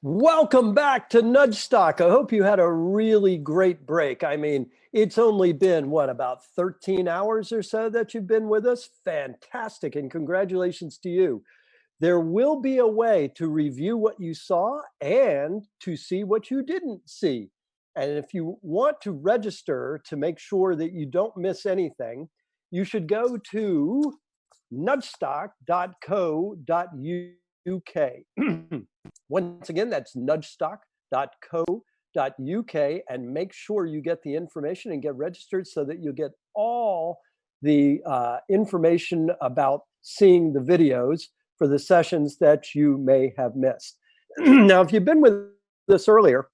Welcome back to Nudgestock. I hope you had a really great break. I mean, it's only been, about 13 hours or so that you've been with us? Fantastic, and congratulations to you. There will be a way to review what you saw and to see what you didn't see. And if you want to register to make sure that you don't miss anything, you should go to nudgestock.co.uk. Once again, that's nudgestock.co.uk, and make sure you get the information and get registered so that you get all the information about seeing the videos for the sessions that you may have missed. Now, if you've been with us earlier,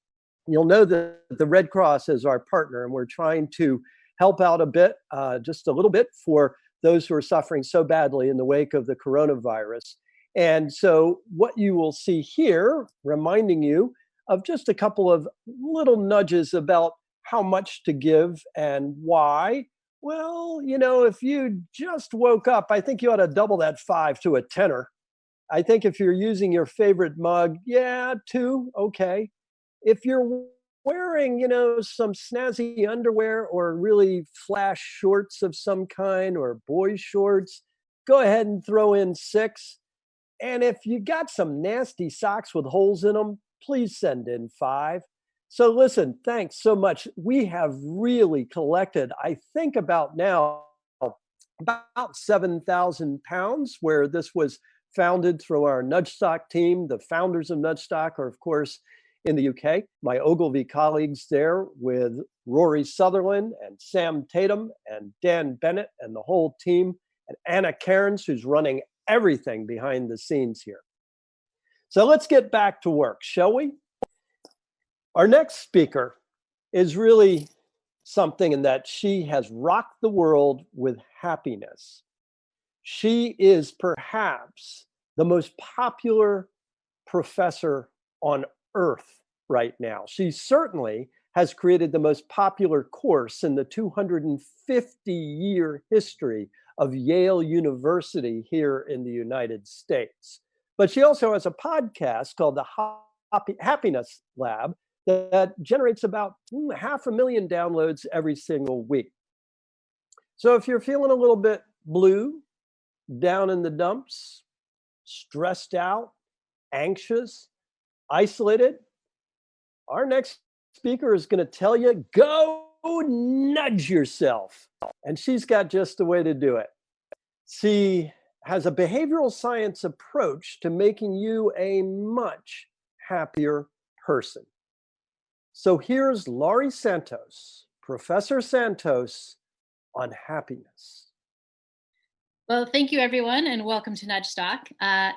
you'll know that the Red Cross is our partner, and we're trying to help out a bit, just a little bit, for those who are suffering so badly in the wake of the coronavirus. And so what you will see here, reminding you of just a couple of little nudges about how much to give and why. Well, if you just woke up, I think you ought to double that 5 to a tenner. I think if you're using your favorite mug, yeah, 2, okay. If you're wearing, some snazzy underwear or really flash shorts of some kind or boys shorts, go ahead and throw in 6. And if you got some nasty socks with holes in them, please send in 5. So listen, thanks so much. We have really collected, I think about now, about 7,000 pounds, where this was founded through our Nudgestock team. The founders of Nudgestock are, of course, in the UK. My Ogilvy colleagues there with Rory Sutherland and Sam Tatum and Dan Bennett and the whole team, and Anna Cairns, who's running everything behind the scenes here. So let's get back to work, shall we? Our next speaker is really something in that she has rocked the world with happiness. She is perhaps the most popular professor on earth right now. She certainly has created the most popular course in the 250-year history of Yale University here in the United States. But she also has a podcast called the Happiness Lab that generates about 500,000 downloads every single week. So if you're feeling a little bit blue, down in the dumps, stressed out, anxious, isolated, our next speaker is going to tell you, go nudge yourself. And she's got just the way to do it. She has a behavioral science approach to making you a much happier person. So here's Laurie Santos, Professor Santos, on happiness. Well, thank you, everyone, and welcome to Nudgestock.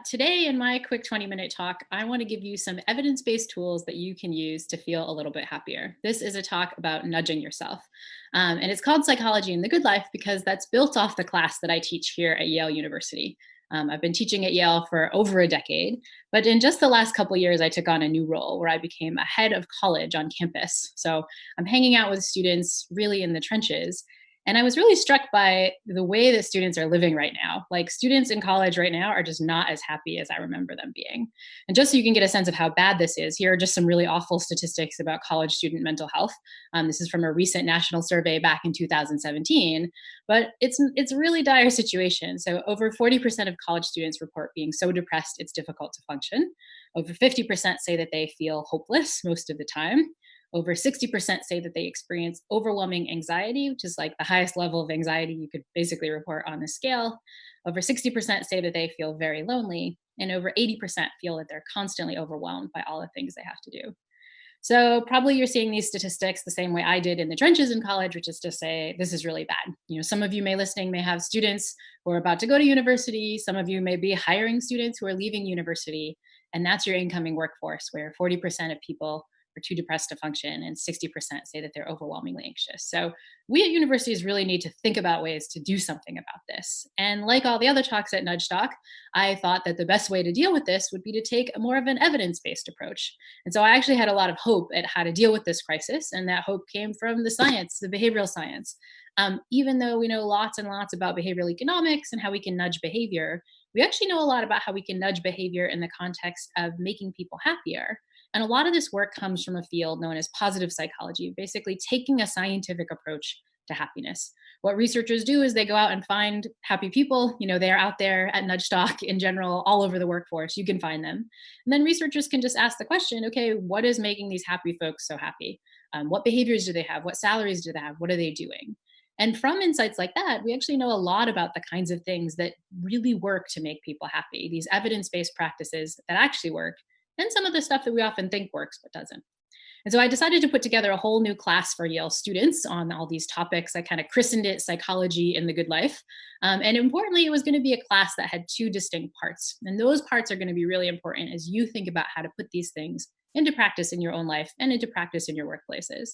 Today, in my quick 20-minute talk, I want to give you some evidence-based tools that you can use to feel a little bit happier. This is a talk about nudging yourself. And it's called Psychology in the Good Life because that's built off the class that I teach here at Yale University. I've been teaching at Yale for over a decade, but in just the last couple of years, I took on a new role where I became a head of college on campus. So I'm hanging out with students really in the trenches. And I was really struck by the way that students are living right now. Like, students in college right now are just not as happy as I remember them being. And just so you can get a sense of how bad this is, here are just some really awful statistics about college student mental health. This is from a recent national survey back in 2017, but it's a really dire situation. So over 40% of college students report being so depressed it's difficult to function. Over 50% say that they feel hopeless most of the time. Over 60% say that they experience overwhelming anxiety, which is like the highest level of anxiety you could basically report on this scale. Over 60% say that they feel very lonely, and over 80% feel that they're constantly overwhelmed by all the things they have to do. So probably you're seeing these statistics the same way I did in the trenches in college, which is to say this is really bad. Some of you listening may have students who are about to go to university. Some of you may be hiring students who are leaving university, and that's your incoming workforce, where 40% of people are too depressed to function, and 60% say that they're overwhelmingly anxious. So we at universities really need to think about ways to do something about this. And like all the other talks at Nudgestock, I thought that the best way to deal with this would be to take more of an evidence-based approach. And so I actually had a lot of hope at how to deal with this crisis, and that hope came from the science, the behavioral science. Even though we know lots and lots about behavioral economics and how we can nudge behavior, we actually know a lot about how we can nudge behavior in the context of making people happier. And a lot of this work comes from a field known as positive psychology, basically taking a scientific approach to happiness. What researchers do is they go out and find happy people. They're out there at Nudgestock in general, all over the workforce. You can find them. And then researchers can just ask the question, okay, what is making these happy folks so happy? What behaviors do they have? What salaries do they have? What are they doing? And from insights like that, we actually know a lot about the kinds of things that really work to make people happy, these evidence based practices that actually work, and some of the stuff that we often think works but doesn't. And so I decided to put together a whole new class for Yale students on all these topics. I kind of christened it Psychology in the Good Life. And importantly, it was going to be a class that had two distinct parts. And those parts are going to be really important as you think about how to put these things into practice in your own life and into practice in your workplaces.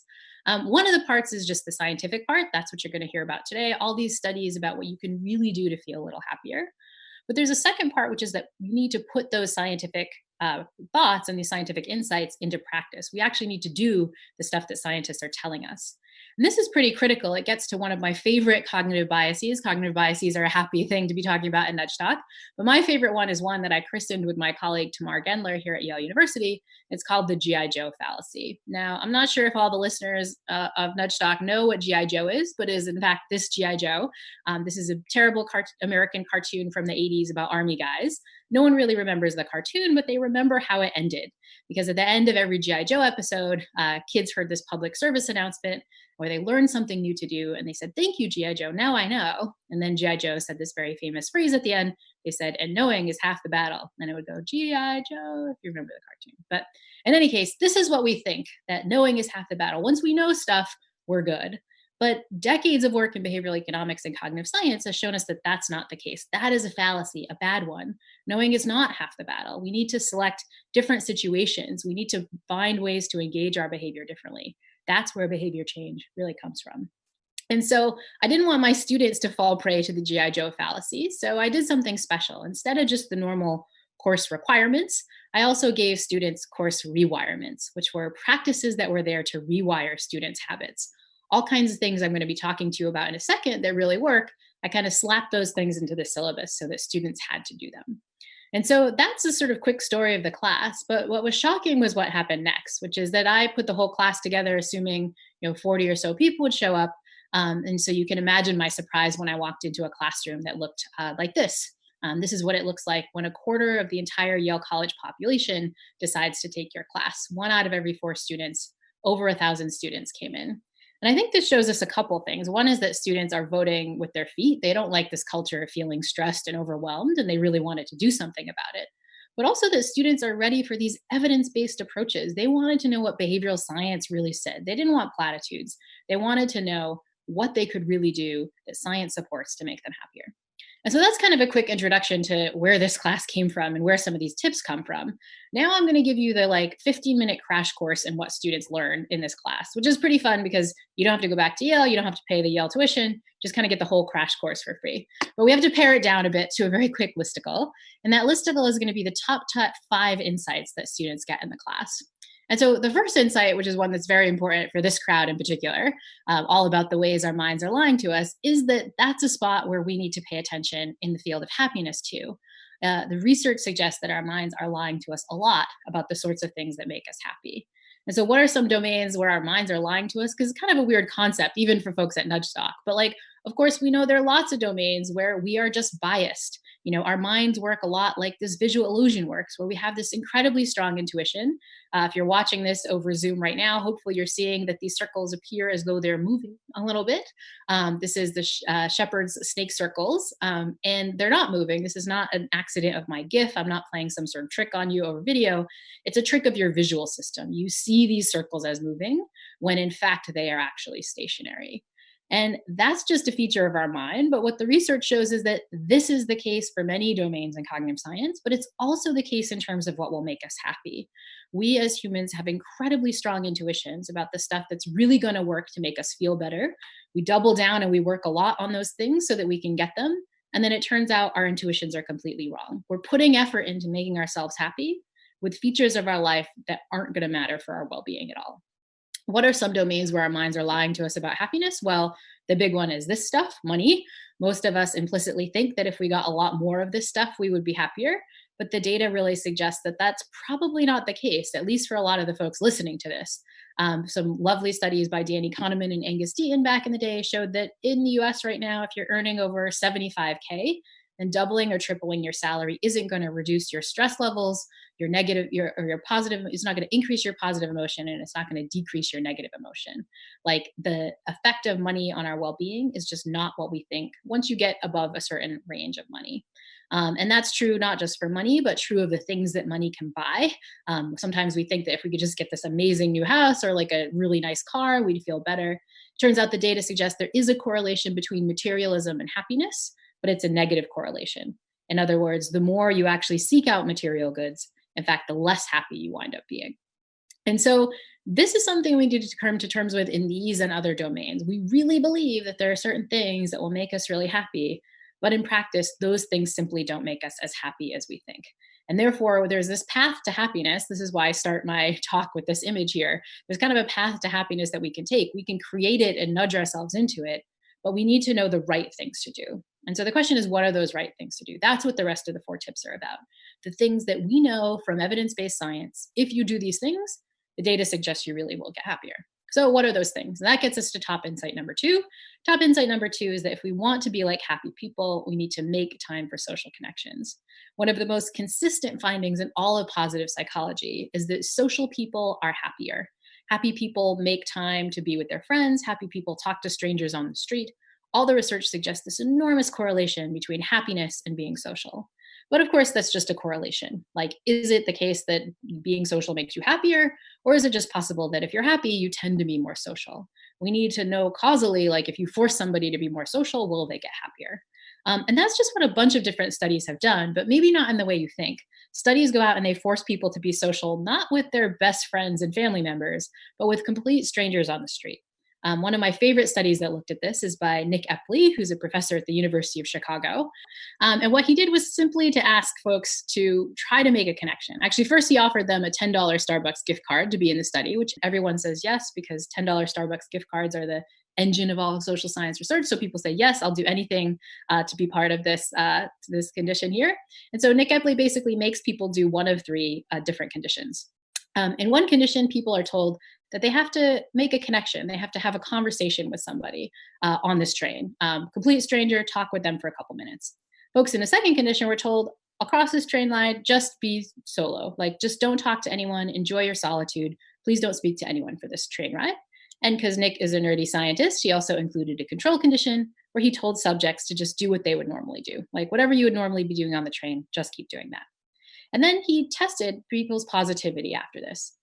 One of the parts is just the scientific part. That's what you're going to hear about today. All these studies about what you can really do to feel a little happier. But there's a second part, which is that you need to put those scientific thoughts and these scientific insights into practice. We actually need to do the stuff that scientists are telling us. And this is pretty critical. It gets to one of my favorite cognitive biases. Cognitive biases are a happy thing to be talking about in Nudgestock. But my favorite one is one that I christened with my colleague Tamar Gendler here at Yale University. It's called the G.I. Joe fallacy. Now, I'm not sure if all the listeners of Nudgestock know what G.I. Joe is, but it is in fact this G.I. Joe. This is a terrible American cartoon from the 80s about army guys. No one really remembers the cartoon, but they remember how it ended. Because at the end of every G.I. Joe episode, kids heard this public service announcement where they learned something new to do. And they said, "Thank you, G.I. Joe. Now I know." And then G.I. Joe said this very famous phrase at the end. They said, "And knowing is half the battle." And it would go, "G.I. Joe," if you remember the cartoon. But in any case, this is what we think, that knowing is half the battle. Once we know stuff, we're good. But decades of work in behavioral economics and cognitive science has shown us that that's not the case. That is a fallacy, a bad one. Knowing is not half the battle. We need to select different situations. We need to find ways to engage our behavior differently. That's where behavior change really comes from. And so I didn't want my students to fall prey to the G.I. Joe fallacy. So I did something special. Instead of just the normal course requirements, I also gave students course rewirements, which were practices that were there to rewire students' habits. All kinds of things I'm going to be talking to you about in a second that really work. I kind of slapped those things into the syllabus so that students had to do them. And so that's a sort of quick story of the class. But what was shocking was what happened next, which is that I put the whole class together assuming 40 or so people would show up. And so you can imagine my surprise when I walked into a classroom that looked like this. This is what it looks like when a quarter of the entire Yale College population decides to take your class. 1 out of every 4 students, over 1,000 students came in. And I think this shows us a couple things. One is that students are voting with their feet. They don't like this culture of feeling stressed and overwhelmed, and they really wanted to do something about it. But also that students are ready for these evidence-based approaches. They wanted to know what behavioral science really said. They didn't want platitudes. They wanted to know what they could really do that science supports to make them happier. And so that's kind of a quick introduction to where this class came from and where some of these tips come from. Now I'm going to give you the 15-minute crash course in what students learn in this class, which is pretty fun because you don't have to go back to Yale. You don't have to pay the Yale tuition. Just kind of get the whole crash course for free. But we have to pare it down a bit to a very quick listicle. And that listicle is going to be the top 5 insights that students get in the class. And so the first insight, which is one that's very important for this crowd in particular, all about the ways our minds are lying to us, is that that's a spot where we need to pay attention in the field of happiness too. The research suggests that our minds are lying to us a lot about the sorts of things that make us happy. And so what are some domains where our minds are lying to us? Because it's kind of a weird concept, even for folks at Nudgestock. But of course, we know there are lots of domains where we are just biased. Our minds work a lot like this visual illusion works, where we have this incredibly strong intuition. If you're watching this over Zoom right now, hopefully you're seeing that these circles appear as though they're moving a little bit. This is the shepherd's snake circles, and they're not moving. This is not an accident of my GIF. I'm not playing some sort of trick on you over video. It's a trick of your visual system. You see these circles as moving when in fact they are actually stationary. And that's just a feature of our mind. But what the research shows is that this is the case for many domains in cognitive science, but it's also the case in terms of what will make us happy. We as humans have incredibly strong intuitions about the stuff that's really going to work to make us feel better. We double down and we work a lot on those things so that we can get them. And then it turns out our intuitions are completely wrong. We're putting effort into making ourselves happy with features of our life that aren't going to matter for our well-being at all. What are some domains where our minds are lying to us about happiness? Well, the big one is this stuff, money. Most of us implicitly think that if we got a lot more of this stuff, we would be happier. But the data really suggests that that's probably not the case, at least for a lot of the folks listening to this. Some lovely studies by Danny Kahneman and Angus Deaton back in the day showed that in the US right now, if you're earning over 75K, then doubling or tripling your salary isn't going to reduce your stress levels, your negative, your positive. It's not going to increase your positive emotion, and it's not going to decrease your negative emotion. Like, the effect of money on our well-being is just not what we think once you get above a certain range of money. And that's true not just for money, but true of the things that money can buy. Sometimes we think that if we could just get this amazing new house or like a really nice car, we'd feel better. Turns out the data suggests there is a correlation between materialism and happiness, but it's a negative correlation. In other words, the more you actually seek out material goods, in fact, the less happy you wind up being. And so this is something we need to come to terms with in these and other domains. We really believe that there are certain things that will make us really happy, but in practice, those things simply don't make us as happy as we think. And therefore, there's this path to happiness. This is why I start my talk with this image here. There's kind of a path to happiness that we can take. We can create it and nudge ourselves into it, but we need to know the right things to do. And so the question is, what are those right things to do? That's what the rest of the 4 tips are about. The things that we know from evidence-based science, if you do these things, the data suggests you really will get happier. So what are those things? And that gets us to top insight number 2. Top insight number 2 is that if we want to be like happy people, we need to make time for social connections. One of the most consistent findings in all of positive psychology is that social people are happier. Happy people make time to be with their friends. Happy people talk to strangers on the street. All the research suggests this enormous correlation between happiness and being social. But of course, that's just a correlation. Like, is it the case that being social makes you happier? Or is it just possible that if you're happy, you tend to be more social? We need to know causally, like, if you force somebody to be more social, will they get happier? And that's just what a bunch of different studies have done, but maybe not in the way you think. Studies go out and they force people to be social, not with their best friends and family members, but with complete strangers on the street. One of my favorite studies that looked at this is by Nick Epley, who's a professor at the University of Chicago. And what he did was simply to ask folks to try to make a connection. Actually, first he offered them a $10 Starbucks gift card to be in the study, which everyone says yes, because $10 Starbucks gift cards are the engine of all social science research. So people say, yes, I'll do anything to be part of this condition here. And so Nick Epley basically makes people do one of 3 different conditions. In one condition, people are told that they have to make a connection. They have to have a conversation with somebody on this train. Complete stranger, talk with them for a couple minutes. Folks in a second condition were told, across this train line, just be solo. Like, just don't talk to anyone. Enjoy your solitude. Please don't speak to anyone for this train ride. And because Nick is a nerdy scientist, he also included a control condition where he told subjects to just do what they would normally do. Like, whatever you would normally be doing on the train, just keep doing that. And then he tested people's positivity after this.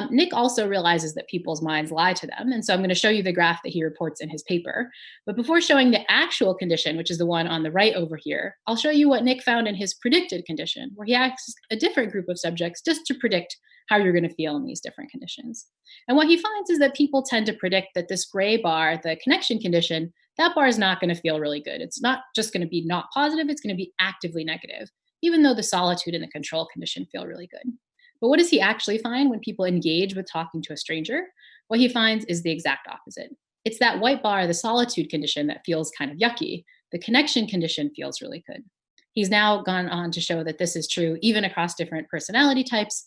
Nick also realizes that people's minds lie to them. And so I'm going to show you the graph that he reports in his paper. But before showing the actual condition, which is the one on the right over here, I'll show you what Nick found in his predicted condition, where he asked a different group of subjects just to predict how you're going to feel in these different conditions. And what he finds is that people tend to predict that this gray bar, the connection condition, that bar is not going to feel really good. It's not just going to be not positive, it's going to be actively negative, even though the solitude and the control condition feel really good. But what does he actually find when people engage with talking to a stranger? What he finds is the exact opposite. It's that white bar, the solitude condition, that feels kind of yucky. The connection condition feels really good. He's now gone on to show that this is true even across different personality types.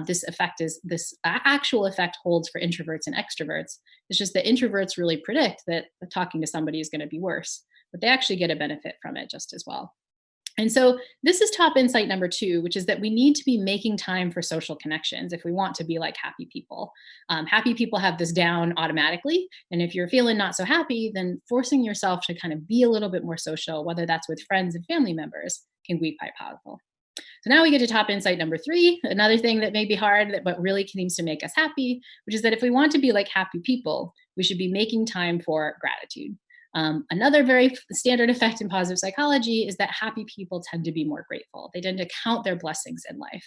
This actual effect holds for introverts and extroverts. It's just that introverts really predict that talking to somebody is going to be worse, but they actually get a benefit from it just as well. And so this is top insight number 2, which is that we need to be making time for social connections if we want to be like happy people. Happy people have this down automatically. And if you're feeling not so happy, then forcing yourself to kind of be a little bit more social, whether that's with friends and family members, can be quite powerful. So now we get to top insight number 3, another thing that may be hard, but really seems to make us happy, which is that if we want to be like happy people, we should be making time for gratitude. Another very standard effect in positive psychology is that happy people tend to be more grateful. They tend to count their blessings in life.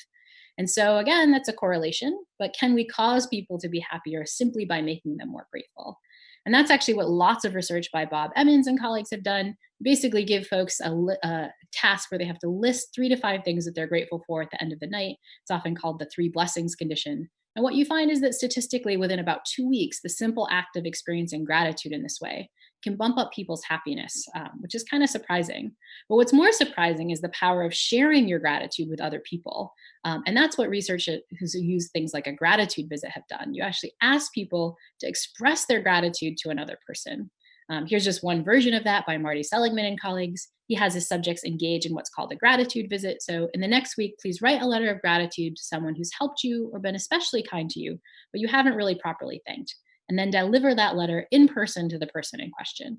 And so again, that's a correlation, but can we cause people to be happier simply by making them more grateful? And that's actually what lots of research by Bob Emmons and colleagues have done. Basically give folks a task where they have to list 3 to 5 things that they're grateful for at the end of the night. It's often called the 3 blessings condition. And what you find is that statistically, within about 2 weeks, the simple act of experiencing gratitude in this way can bump up people's happiness, which is kind of surprising. But what's more surprising is the power of sharing your gratitude with other people. And that's what researchers who use things like a gratitude visit have done. You actually ask people to express their gratitude to another person. Here's just one version of that by Marty Seligman and colleagues. He has his subjects engage in what's called a gratitude visit. So in the next week, please write a letter of gratitude to someone who's helped you or been especially kind to you, but you haven't really properly thanked, and then deliver that letter in person to the person in question.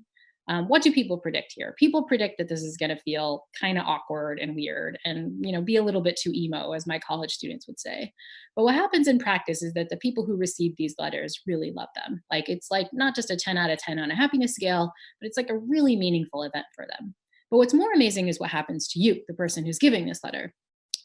What do people predict here? People predict that this is going to feel kind of awkward and weird and, be a little bit too emo, as my college students would say. But what happens in practice is that the people who receive these letters really love them. Like, it's like not just a 10 out of 10 on a happiness scale, but it's like a really meaningful event for them. But what's more amazing is what happens to you, the person who's giving this letter.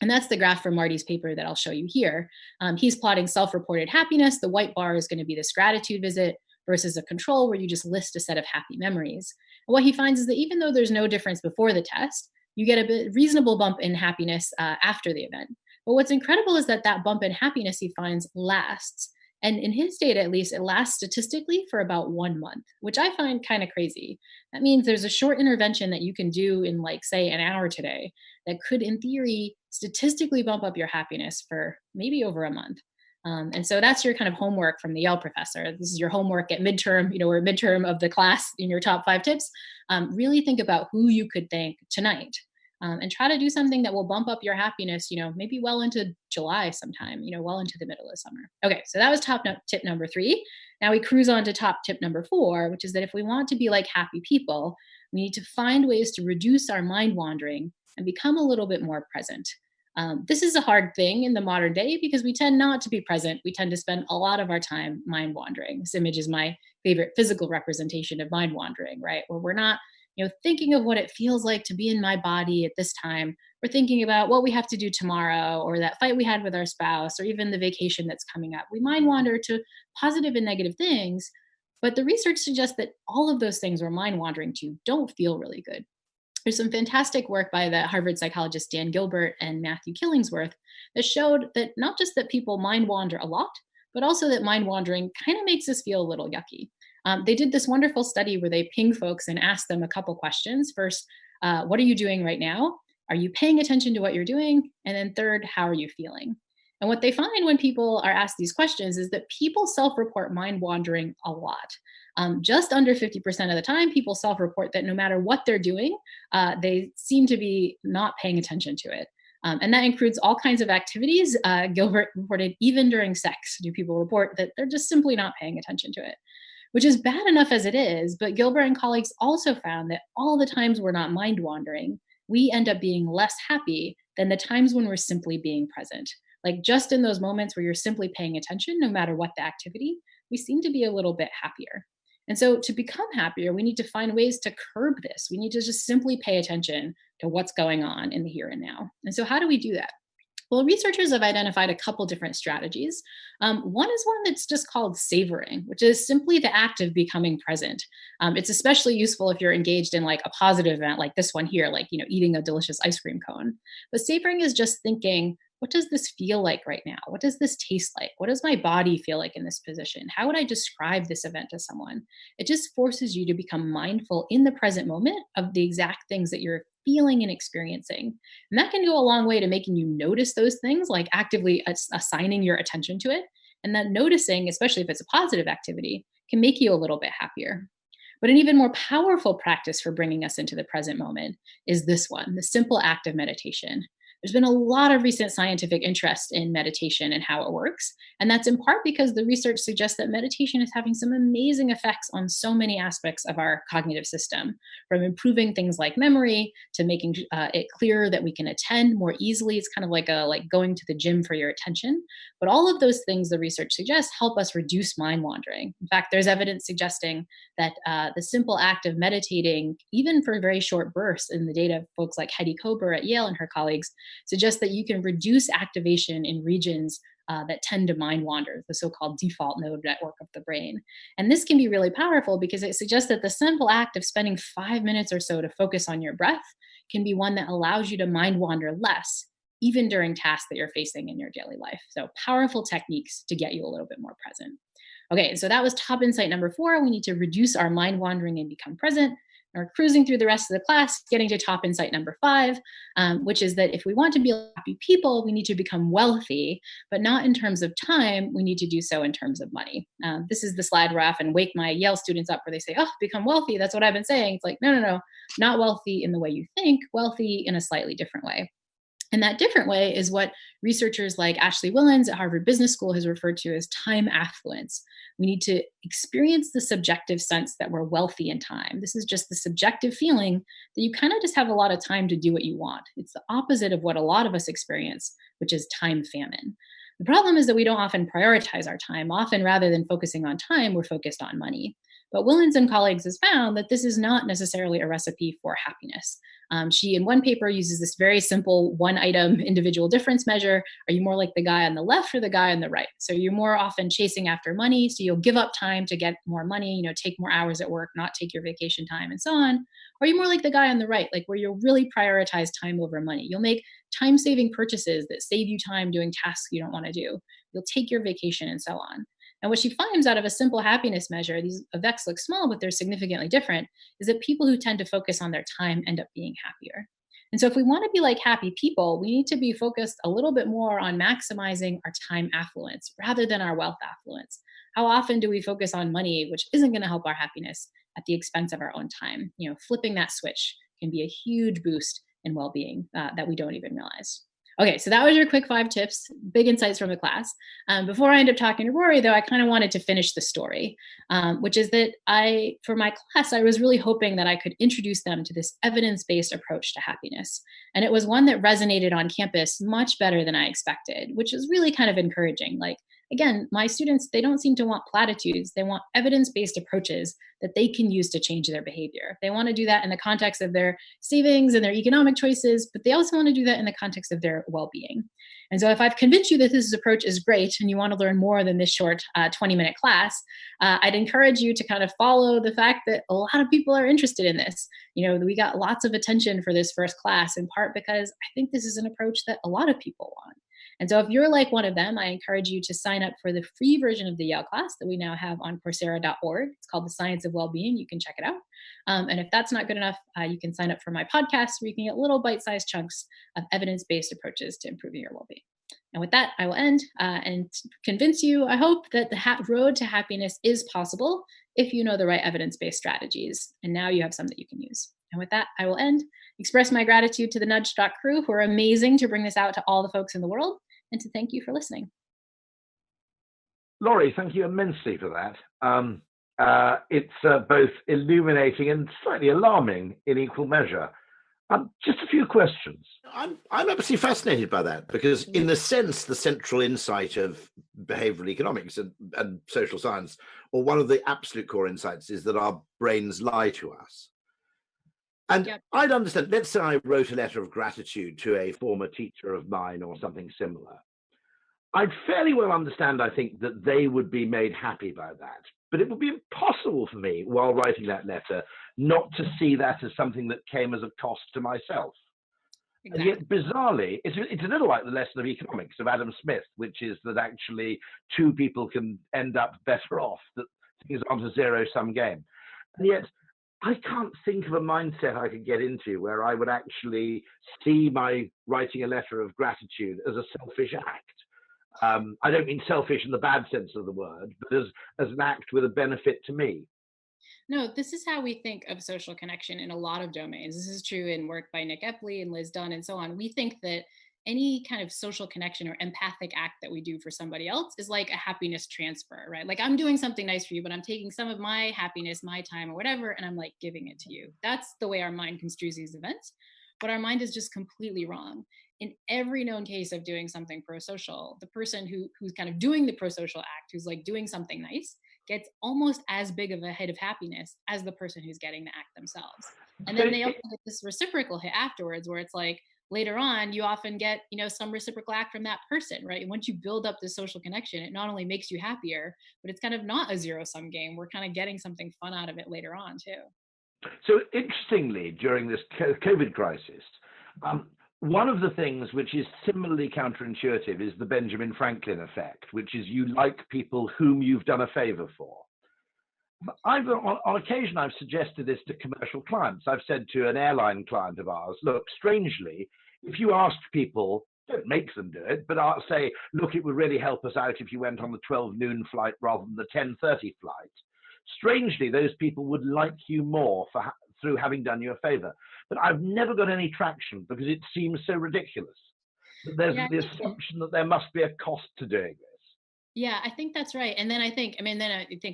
And that's the graph from Marty's paper that I'll show you here. He's plotting self-reported happiness. The white bar is going to be this gratitude visit versus a control where you just list a set of happy memories. And what he finds is that even though there's no difference before the test, you get a reasonable bump in happiness after the event. But what's incredible is that that bump in happiness he finds lasts. And in his data, at least, it lasts statistically for about 1 month, which I find kind of crazy. That means there's a short intervention that you can do in, like, say, an hour today that could, in theory, statistically bump up your happiness for maybe over a month. And so that's your kind of homework from the Yale professor. This is your homework at midterm, or midterm of the class in your top 5 tips. Really think about who you could thank tonight. And try to do something that will bump up your happiness, maybe well into July sometime, well into the middle of summer. Okay, so that was tip number 3. Now we cruise on to top tip number 4, which is that if we want to be like happy people, we need to find ways to reduce our mind wandering and become a little bit more present. This is a hard thing in the modern day because we tend not to be present. We tend to spend a lot of our time mind wandering. This image is my favorite physical representation of mind wandering, right? Where we're not thinking of what it feels like to be in my body at this time. We're thinking about what we have to do tomorrow, or that fight we had with our spouse, or even the vacation that's coming up. We mind wander to positive and negative things, but the research suggests that all of those things we're mind wandering to don't feel really good. There's some fantastic work by the Harvard psychologist Dan Gilbert and Matthew Killingsworth that showed that not just that people mind wander a lot, but also that mind wandering kind of makes us feel a little yucky. They did this wonderful study where they ping folks and asked them a couple questions. First, what are you doing right now? Are you paying attention to what you're doing? And then third, how are you feeling? And what they find when people are asked these questions is that people self-report mind wandering a lot. Just under 50% of the time, people self-report that no matter what they're doing, they seem to be not paying attention to it. And that includes all kinds of activities. Gilbert reported even during sex, do people report that they're just simply not paying attention to it, which is bad enough as it is. But Gilbert and colleagues also found that all the times we're not mind wandering, we end up being less happy than the times when we're simply being present. Like, just in those moments where you're simply paying attention, no matter what the activity, we seem to be a little bit happier. And so to become happier, we need to find ways to curb this. We need to just simply pay attention to what's going on in the here and now. And so how do we do that? Well, researchers have identified a couple different strategies. One is one that's just called savoring, which is simply the act of becoming present. It's especially useful if you're engaged in like a positive event like this one here, like, eating a delicious ice cream cone. But savoring is just thinking, what does this feel like right now? What does this taste like? What does my body feel like in this position? How would I describe this event to someone? It just forces you to become mindful in the present moment of the exact things that you're feeling and experiencing. And that can go a long way to making you notice those things, like actively assigning your attention to it. And that noticing, especially if it's a positive activity, can make you a little bit happier. But an even more powerful practice for bringing us into the present moment is this one, the simple act of meditation. There's been a lot of recent scientific interest in meditation and how it works. And that's in part because the research suggests that meditation is having some amazing effects on so many aspects of our cognitive system, from improving things like memory to making it clearer that we can attend more easily. It's kind of like going to the gym for your attention. But all of those things, the research suggests, help us reduce mind wandering. In fact, there's evidence suggesting that the simple act of meditating, even for very short bursts, in the data of folks like Hedy Kober at Yale and her colleagues, suggests that you can reduce activation in regions that tend to mind wander, the so-called default node network of the brain. And this can be really powerful because it suggests that the simple act of spending 5 minutes or so to focus on your breath can be one that allows you to mind wander less, even during tasks that you're facing in your daily life. So powerful techniques to get you a little bit more present. Okay, so that was top insight number 4. We need to reduce our mind wandering and become present. We're cruising through the rest of the class, getting to top insight number 5, which is that if we want to be happy people, we need to become wealthy, but not in terms of time. We need to do so in terms of money. This is the slide where I often wake my Yale students up where they say, oh, become wealthy. That's what I've been saying. It's like, no, not wealthy in the way you think, wealthy in a slightly different way. And that different way is what researchers like Ashley Willens at Harvard Business School has referred to as time affluence. We need to experience the subjective sense that we're wealthy in time. This is just the subjective feeling that you kind of just have a lot of time to do what you want. It's the opposite of what a lot of us experience, which is time famine. The problem is that we don't often prioritize our time. Often, rather than focusing on time, we're focused on money. But Willens and colleagues has found that this is not necessarily a recipe for happiness. She, in one paper, uses this very simple one-item individual difference measure. Are you more like the guy on the left or the guy on the right? So you're more often chasing after money, so you'll give up time to get more money, take more hours at work, not take your vacation time, and so on. Or are you more like the guy on the right, like where you'll really prioritize time over money? You'll make time-saving purchases that save you time doing tasks you don't want to do. You'll take your vacation and so on. And what she finds out of a simple happiness measure, these effects look small, but they're significantly different, is that people who tend to focus on their time end up being happier. And so if we want to be like happy people, we need to be focused a little bit more on maximizing our time affluence rather than our wealth affluence. How often do we focus on money, which isn't going to help our happiness, at the expense of our own time? Flipping that switch can be a huge boost in well-being that we don't even realize. Okay, so that was your quick 5 tips, big insights from the class. Before I end up talking to Rory, though, I kind of wanted to finish the story, which is that for my class, I was really hoping that I could introduce them to this evidence-based approach to happiness. And it was one that resonated on campus much better than I expected, which is really kind of encouraging. Again, my students, they don't seem to want platitudes. They want evidence-based approaches that they can use to change their behavior. They want to do that in the context of their savings and their economic choices, but they also want to do that in the context of their well-being. And so if I've convinced you that this approach is great and you want to learn more than this short 20-minute class, I'd encourage you to kind of follow the fact that a lot of people are interested in this. We got lots of attention for this first class, in part because I think this is an approach that a lot of people want. And so if you're like one of them, I encourage you to sign up for the free version of the Yale class that we now have on Coursera.org. It's called The Science of Wellbeing. You can check it out. And if that's not good enough, you can sign up for my podcast where you can get little bite-sized chunks of evidence-based approaches to improving your well-being. And with that, I will end and convince you, I hope, that the road to happiness is possible if you know the right evidence-based strategies. And now you have some that you can use. And with that, I will end. Express my gratitude to the Nudgestock crew, who are amazing to bring this out to all the folks in the world, and to thank you for listening. Laurie, thank you immensely for that. It's both illuminating and slightly alarming in equal measure. Just a few questions. I'm absolutely fascinated by that, because in the sense, the central insight of behavioral economics and social science, or one of the absolute core insights, is that our brains lie to us. And yep. I'd understand, let's say I wrote a letter of gratitude to a former teacher of mine or something similar. I'd fairly well understand, I think, that they would be made happy by that. But it would be impossible for me, while writing that letter, not to see that as something that came as a cost to myself. Exactly. And yet, bizarrely, it's a little like the lesson of economics of Adam Smith, which is that actually two people can end up better off, that things aren't a zero-sum game. And yet, I can't think of a mindset I could get into where I would actually see my writing a letter of gratitude as a selfish act. I don't mean selfish in the bad sense of the word, but as an act with a benefit to me. No, this is how we think of social connection in a lot of domains. This is true in work by Nick Epley and Liz Dunn and so on. We think that any kind of social connection or empathic act that we do for somebody else is like a happiness transfer, right? Like, I'm doing something nice for you, but I'm taking some of my happiness, my time or whatever, and I'm like giving it to you. That's the way our mind construes these events. But our mind is just completely wrong. In every known case of doing something pro-social, the person who's kind of doing the pro-social act, who's like doing something nice, gets almost as big of a hit of happiness as the person who's getting the act themselves. And then they also get this reciprocal hit afterwards, where it's like, later on, you often get, some reciprocal act from that person, right? And once you build up this social connection, it not only makes you happier, but it's kind of not a zero-sum game. We're kind of getting something fun out of it later on, too. So interestingly, during this COVID crisis, one of the things which is similarly counterintuitive is the Benjamin Franklin effect, which is you like people whom you've done a favor for. On occasion, I've suggested this to commercial clients. I've said to an airline client of ours, look, strangely, if you asked people, don't make them do it, but I'll say, look, it would really help us out if you went on the 12 noon flight rather than the 10:30 flight. Strangely, those people would like you more through having done you a favor. But I've never got any traction because it seems so ridiculous. That there's the assumption that there must be a cost to doing this. Yeah, I think that's right. And then I think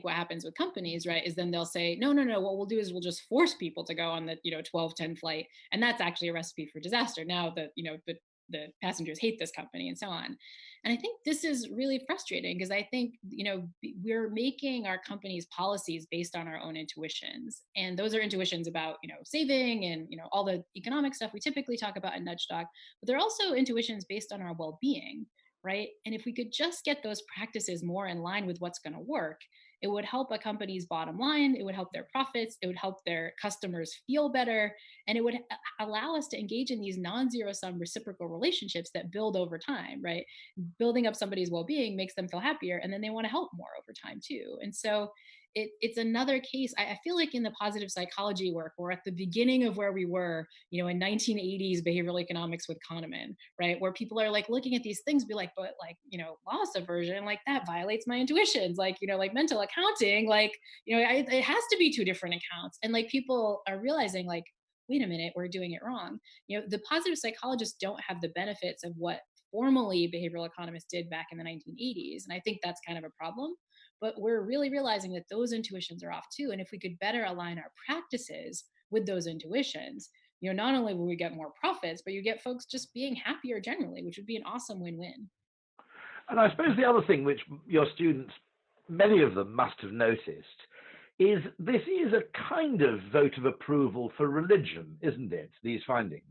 what happens with companies, right, is then they'll say, no, what we'll do is we'll just force people to go on the, 12:10 flight. And that's actually a recipe for disaster. Now that, the passengers hate this company and so on. And I think this is really frustrating because I think, we're making our company's policies based on our own intuitions. And those are intuitions about, saving and, all the economic stuff we typically talk about in Nudgestock, but they're also intuitions based on our well-being. Right. And if we could just get those practices more in line with what's going to work, it would help a company's bottom line. It would help their profits. It would help their customers feel better. And it would allow us to engage in these non-zero sum reciprocal relationships that build over time. Right. Building up somebody's well being makes them feel happier. And then they want to help more over time, too. And so it's another case. I feel like in the positive psychology work, we're at the beginning of where we were, in 1980s behavioral economics with Kahneman, right? Where people are like looking at these things, be like, but like, loss aversion, like that violates my intuitions, like, like mental accounting, like, it has to be two different accounts. And like people are realizing like, wait a minute, we're doing it wrong. The positive psychologists don't have the benefits of what formally behavioral economists did back in the 1980s. And I think that's kind of a problem. But we're really realizing that those intuitions are off too. And if we could better align our practices with those intuitions, not only will we get more profits, but you get folks just being happier generally, which would be an awesome win-win. And I suppose the other thing which your students, many of them must have noticed, is this is a kind of vote of approval for religion, isn't it, these findings?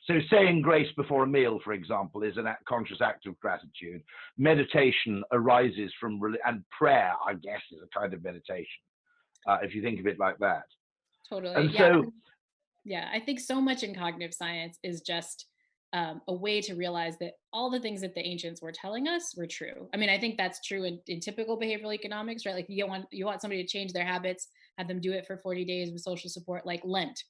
So saying grace before a meal, for example, is an conscious act of gratitude. Meditation arises from, and prayer, I guess, is a kind of meditation, if you think of it like that. Totally. And yeah. so, Yeah, I think so much in cognitive science is just a way to realize that all the things that the ancients were telling us were true. I mean, I think that's true in typical behavioral economics, right? Like you want somebody to change their habits, have them do it for 40 days with social support, like Lent,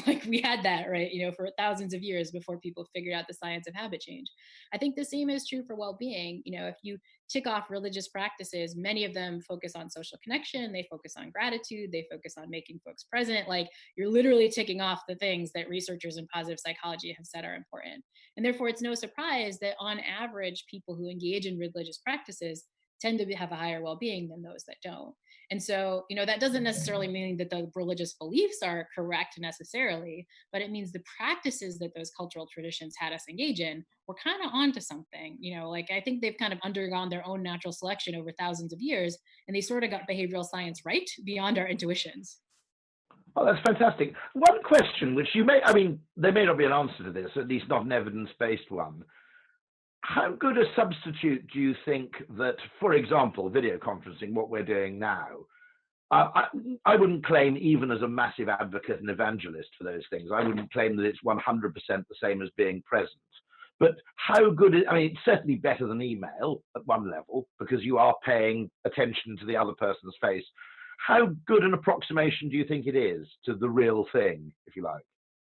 like we had that, right? For thousands of years before people figured out the science of habit change. I think the same is true for well-being. If you tick off religious practices, many of them focus on social connection, they focus on gratitude, they focus on making folks present. Like you're literally ticking off the things that researchers in positive psychology have said are important. And therefore, it's no surprise that on average, people who engage in religious practices tend to have a higher well-being than those that don't. And so, that doesn't necessarily mean that the religious beliefs are correct necessarily, but it means the practices that those cultural traditions had us engage in were kind of onto something. Like I think they've kind of undergone their own natural selection over thousands of years, and they sort of got behavioral science right beyond our intuitions. Oh, that's fantastic. One question which there may not be an answer to this, at least not an evidence-based one. How good a substitute do you think that, for example, video conferencing, what we're doing now, I wouldn't claim, even as a massive advocate and evangelist for those things, I wouldn't claim that it's 100% the same as being present. But how good it's certainly better than email at one level, because you are paying attention to the other person's face. How good an approximation do you think it is to the real thing, if you like?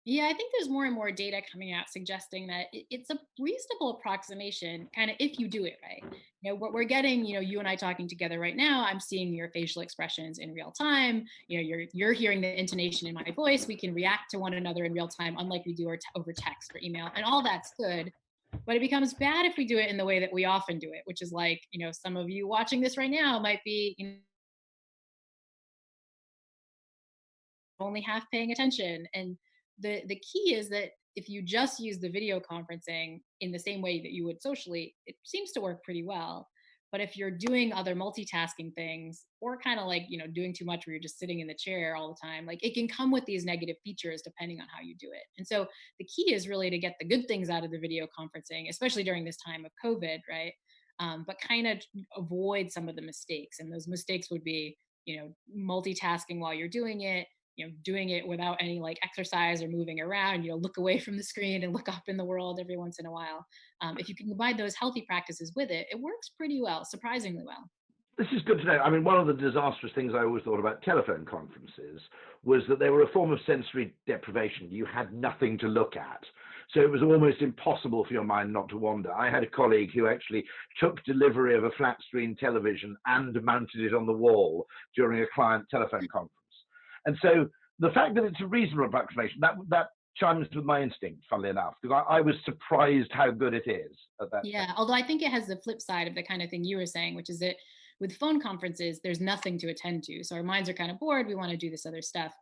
Yeah, I think there's more and more data coming out suggesting that it's a reasonable approximation, kind of if you do it right. What we're getting, you and I talking together right now, I'm seeing your facial expressions in real time. You're hearing the intonation in my voice. We can react to one another in real time, unlike we do over text or email, and all that's good. But it becomes bad if we do it in the way that we often do it, which is like, some of you watching this right now might be, only half paying attention. And the key is that if you just use the video conferencing in the same way that you would socially, it seems to work pretty well. But if you're doing other multitasking things, or kind of like, doing too much where you're just sitting in the chair all the time, like it can come with these negative features depending on how you do it. And so the key is really to get the good things out of the video conferencing, especially during this time of COVID, right? But kind of avoid some of the mistakes. And those mistakes would be, multitasking while you're doing it, doing it without any like exercise or moving around, look away from the screen and look up in the world every once in a while. If you can combine those healthy practices with it, it works pretty well, surprisingly well. This is good to know. I mean, one of the disastrous things I always thought about telephone conferences was that they were a form of sensory deprivation. You had nothing to look at. So it was almost impossible for your mind not to wander. I had a colleague who actually took delivery of a flat screen television and mounted it on the wall during a client telephone conference. And so the fact that it's a reasonable approximation, that chimes with my instinct, funnily enough, because I was surprised how good it is at that. Yeah, although I think it has the flip side of the kind of thing you were saying, which is that with phone conferences, there's nothing to attend to. So our minds are kind of bored. We want to do this other stuff.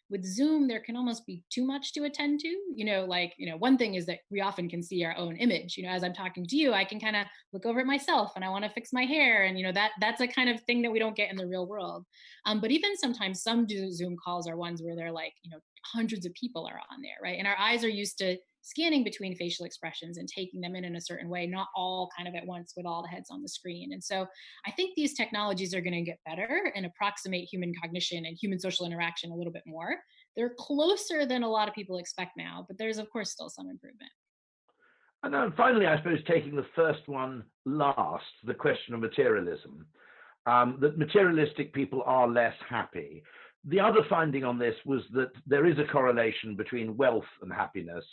With Zoom, there can almost be too much to attend to. One thing is that we often can see our own image. As I'm talking to you, I can kind of look over at myself and I want to fix my hair. And, that's a kind of thing that we don't get in the real world. But even sometimes some Zoom calls are ones where they're like, hundreds of people are on there, right? And our eyes are used to scanning between facial expressions and taking them in a certain way, not all kind of at once with all the heads on the screen. And so I think these technologies are going to get better and approximate human cognition and human social interaction a little bit more. They're closer than a lot of people expect now, but there's of course still some improvement. And then finally, I suppose taking the first one last, the question of materialism, that materialistic people are less happy. The other finding on this was that there is a correlation between wealth and happiness,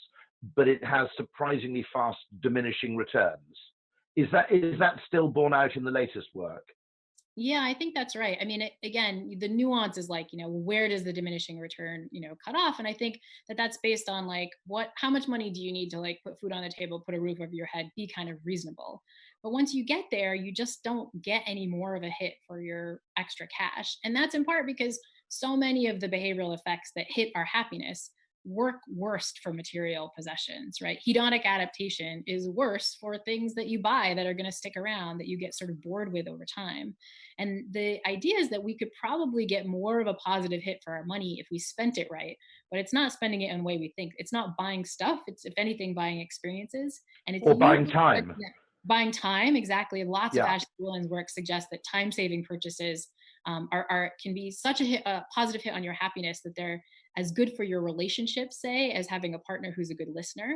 but it has surprisingly fast diminishing returns. Is that still borne out in the latest work? Yeah, I think that's right. I mean, again, the nuance is like, where does the diminishing return, cut off? And I think that that's based on like how much money do you need to like put food on the table, put a roof over your head, be kind of reasonable. But once you get there, you just don't get any more of a hit for your extra cash. And that's in part because so many of the behavioral effects that hit our happiness work worst for material possessions, right? Hedonic adaptation is worse for things that you buy that are going to stick around, that you get sort of bored with over time. And the idea is that we could probably get more of a positive hit for our money if we spent it right, but it's not spending it in the way we think. It's not buying stuff. It's, if anything, buying experiences. And it's buying time. Buying time, exactly. Lots of Ashley Willen's work suggests that time-saving purchases can be such a positive hit on your happiness that they're as good for your relationships, say, as having a partner who's a good listener.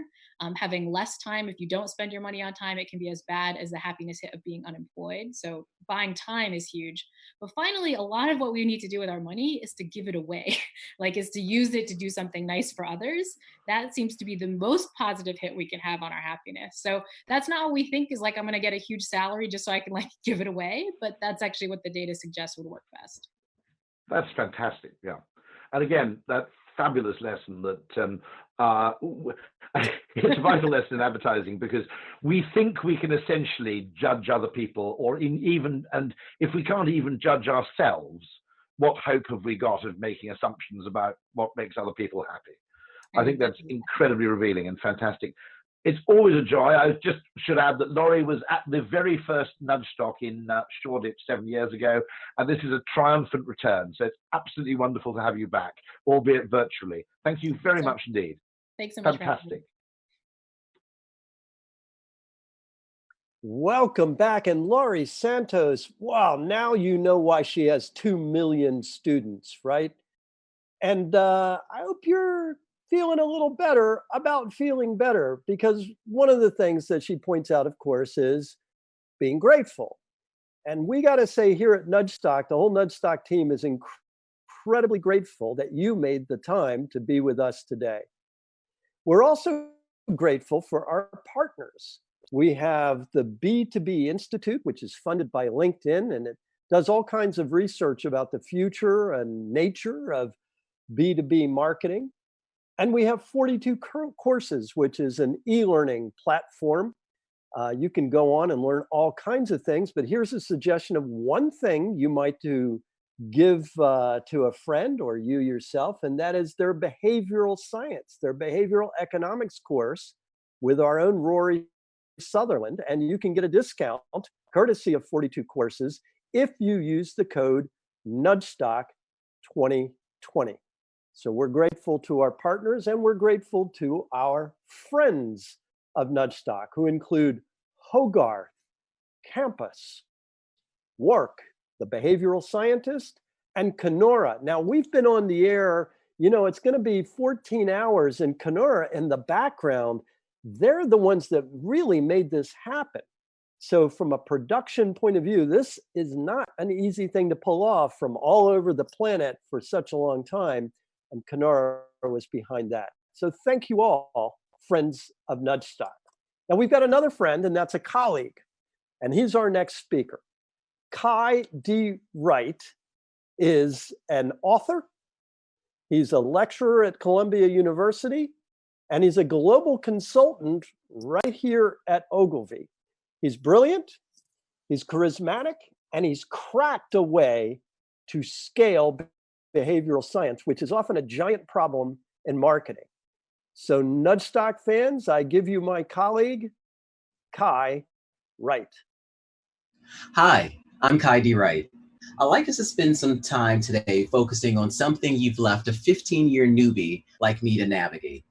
Having less time, if you don't spend your money on time, it can be as bad as the happiness hit of being unemployed. So buying time is huge. But finally, a lot of what we need to do with our money is to give it away, is to use it to do something nice for others. That seems to be the most positive hit we can have on our happiness. So that's not what we think is like, I'm going to get a huge salary just so I can give it away. But that's actually what the data suggests would work best. That's fantastic. Yeah. And again, that fabulous lesson that it's a vital lesson in advertising, because we think we can essentially judge other people, and if we can't even judge ourselves, what hope have we got of making assumptions about what makes other people happy? I think that's incredibly revealing and fantastic. It's always a joy. I just should add that Laurie was at the very first Nudgestock in Shoreditch 7 years ago, and this is a triumphant return. So it's absolutely wonderful to have you back, albeit virtually. Thank you very much indeed. Thanks so much. Fantastic. Welcome back. And Laurie Santos, wow, now you know why she has 2 million students, right? And I hope you're feeling a little better about feeling better, because one of the things that she points out, of course, is being grateful. And we got to say here at Nudgestock, the whole Nudgestock team is incredibly grateful that you made the time to be with us today. We're also grateful for our partners. We have the B2B Institute, which is funded by LinkedIn, and it does all kinds of research about the future and nature of B2B marketing. And we have 42 courses, which is an e-learning platform. You can go on and learn all kinds of things, but here's a suggestion of one thing you might give to a friend or you yourself, and that is their behavioral science, their behavioral economics course with our own Rory Sutherland. And you can get a discount courtesy of 42 courses if you use the code Nudgestock 2020. So we're grateful to our partners, and we're grateful to our friends of Nudgestock, who include Hogarth, Campus, Work, the behavioral scientist, and Kenora. Now, we've been on the air you know, it's going to be 14 hours in Kenora in the background. They're the ones that really made this happen. So from a production point of view, this is not an easy thing to pull off from all over the planet for such a long time. And Kenora was behind that. So thank you all, friends of Nudgestock. Now we've got another friend, and that's a colleague. And he's our next speaker. D Wright is an author. He's a lecturer at Columbia University, and he's a global consultant right here at Ogilvy. He's brilliant, he's charismatic, and he's cracked a way to scale behavioral science, which is often a giant problem in marketing. So Nudgestock fans, I give you my colleague, Kai Wright. Hi, I'm D Wright. I'd like us to spend some time today focusing on something you've left a 15-year newbie like me to navigate.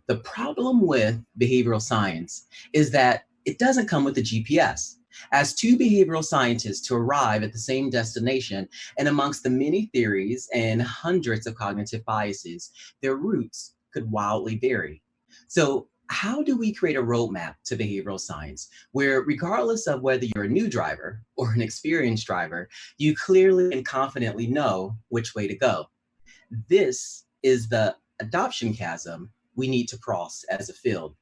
The problem with behavioral science is that it doesn't come with a GPS. As two behavioral scientists to arrive at the same destination, and amongst the many theories and hundreds of cognitive biases, their routes could wildly vary. So how do we create a roadmap to behavioral science where, regardless of whether you're a new driver or an experienced driver, you clearly and confidently know which way to go? This is the adoption chasm we need to cross as a field.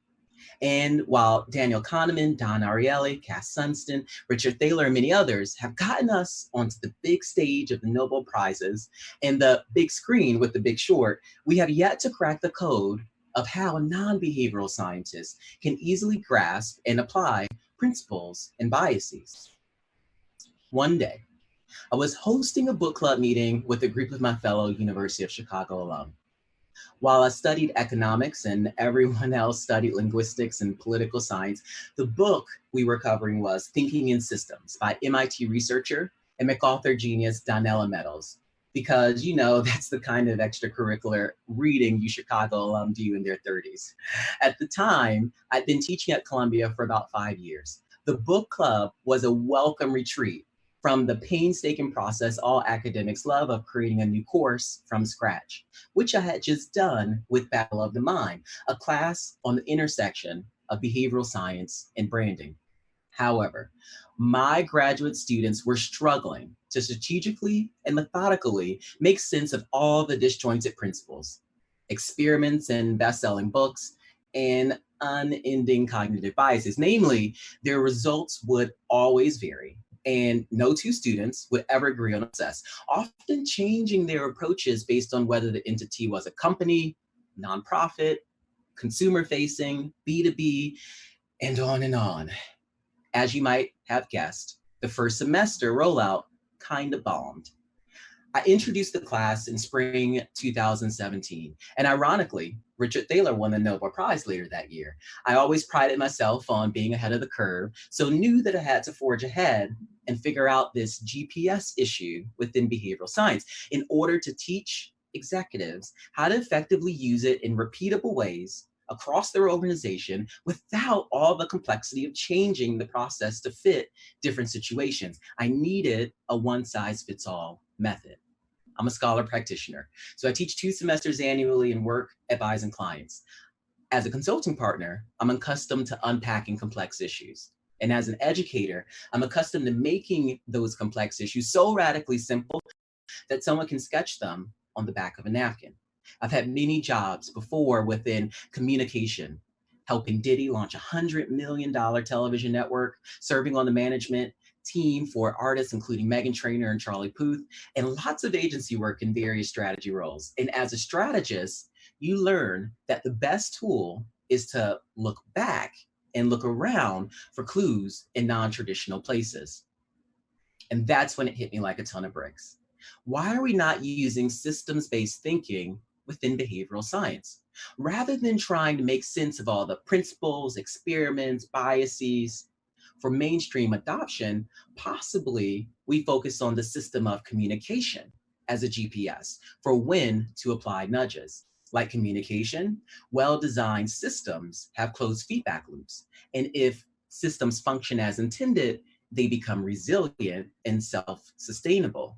And while Daniel Kahneman, Don Ariely, Cass Sunstein, Richard Thaler, and many others have gotten us onto the big stage of the Nobel Prizes and the big screen with The Big Short, we have yet to crack the code of how non-behavioral scientists can easily grasp and apply principles and biases. One day, I was hosting a book club meeting with a group of my fellow University of Chicago alum. While I studied economics and everyone else studied linguistics and political science, the book we were covering was Thinking in Systems by MIT researcher and MacArthur genius Donella Meadows, because you know that's the kind of extracurricular reading you Chicago alum do in their 30s. At the time, I'd been teaching at Columbia for about 5 years. The book club was a welcome retreat from the painstaking process all academics love of creating a new course from scratch, which I had just done with Battle of the Mind, a class on the intersection of behavioral science and branding. However, my graduate students were struggling to strategically and methodically make sense of all the disjointed principles, experiments and best-selling books, and unending cognitive biases. Namely, their results would always vary, and no two students would ever agree on success, often changing their approaches based on whether the entity was a company, nonprofit, consumer-facing, B2B, and on and on. As you might have guessed, the first semester rollout kind of bombed. I introduced the class in spring 2017, and ironically, Richard Thaler won the Nobel Prize later that year. I always prided myself on being ahead of the curve, so knew that I had to forge ahead and figure out this GPS issue within behavioral science in order to teach executives how to effectively use it in repeatable ways across their organization without all the complexity of changing the process to fit different situations. I needed a one-size-fits-all method. I'm a scholar practitioner, so I teach 2 semesters annually and work advising clients. As a consulting partner, I'm accustomed to unpacking complex issues. And as an educator, I'm accustomed to making those complex issues so radically simple that someone can sketch them on the back of a napkin. I've had many jobs before within communication, helping Diddy launch a $100 million television network, serving on the management team for artists including Meghan Trainor and Charlie Puth, and lots of agency work in various strategy roles. And as a strategist, you learn that the best tool is to look back and look around for clues in non-traditional places. And that's when it hit me like a ton of bricks. Why are we not using systems-based thinking within behavioral science? Rather than trying to make sense of all the principles, experiments, biases, for mainstream adoption, possibly we focus on the system of communication as a GPS for when to apply nudges. Like communication, well-designed systems have closed feedback loops. And if systems function as intended, they become resilient and self-sustainable.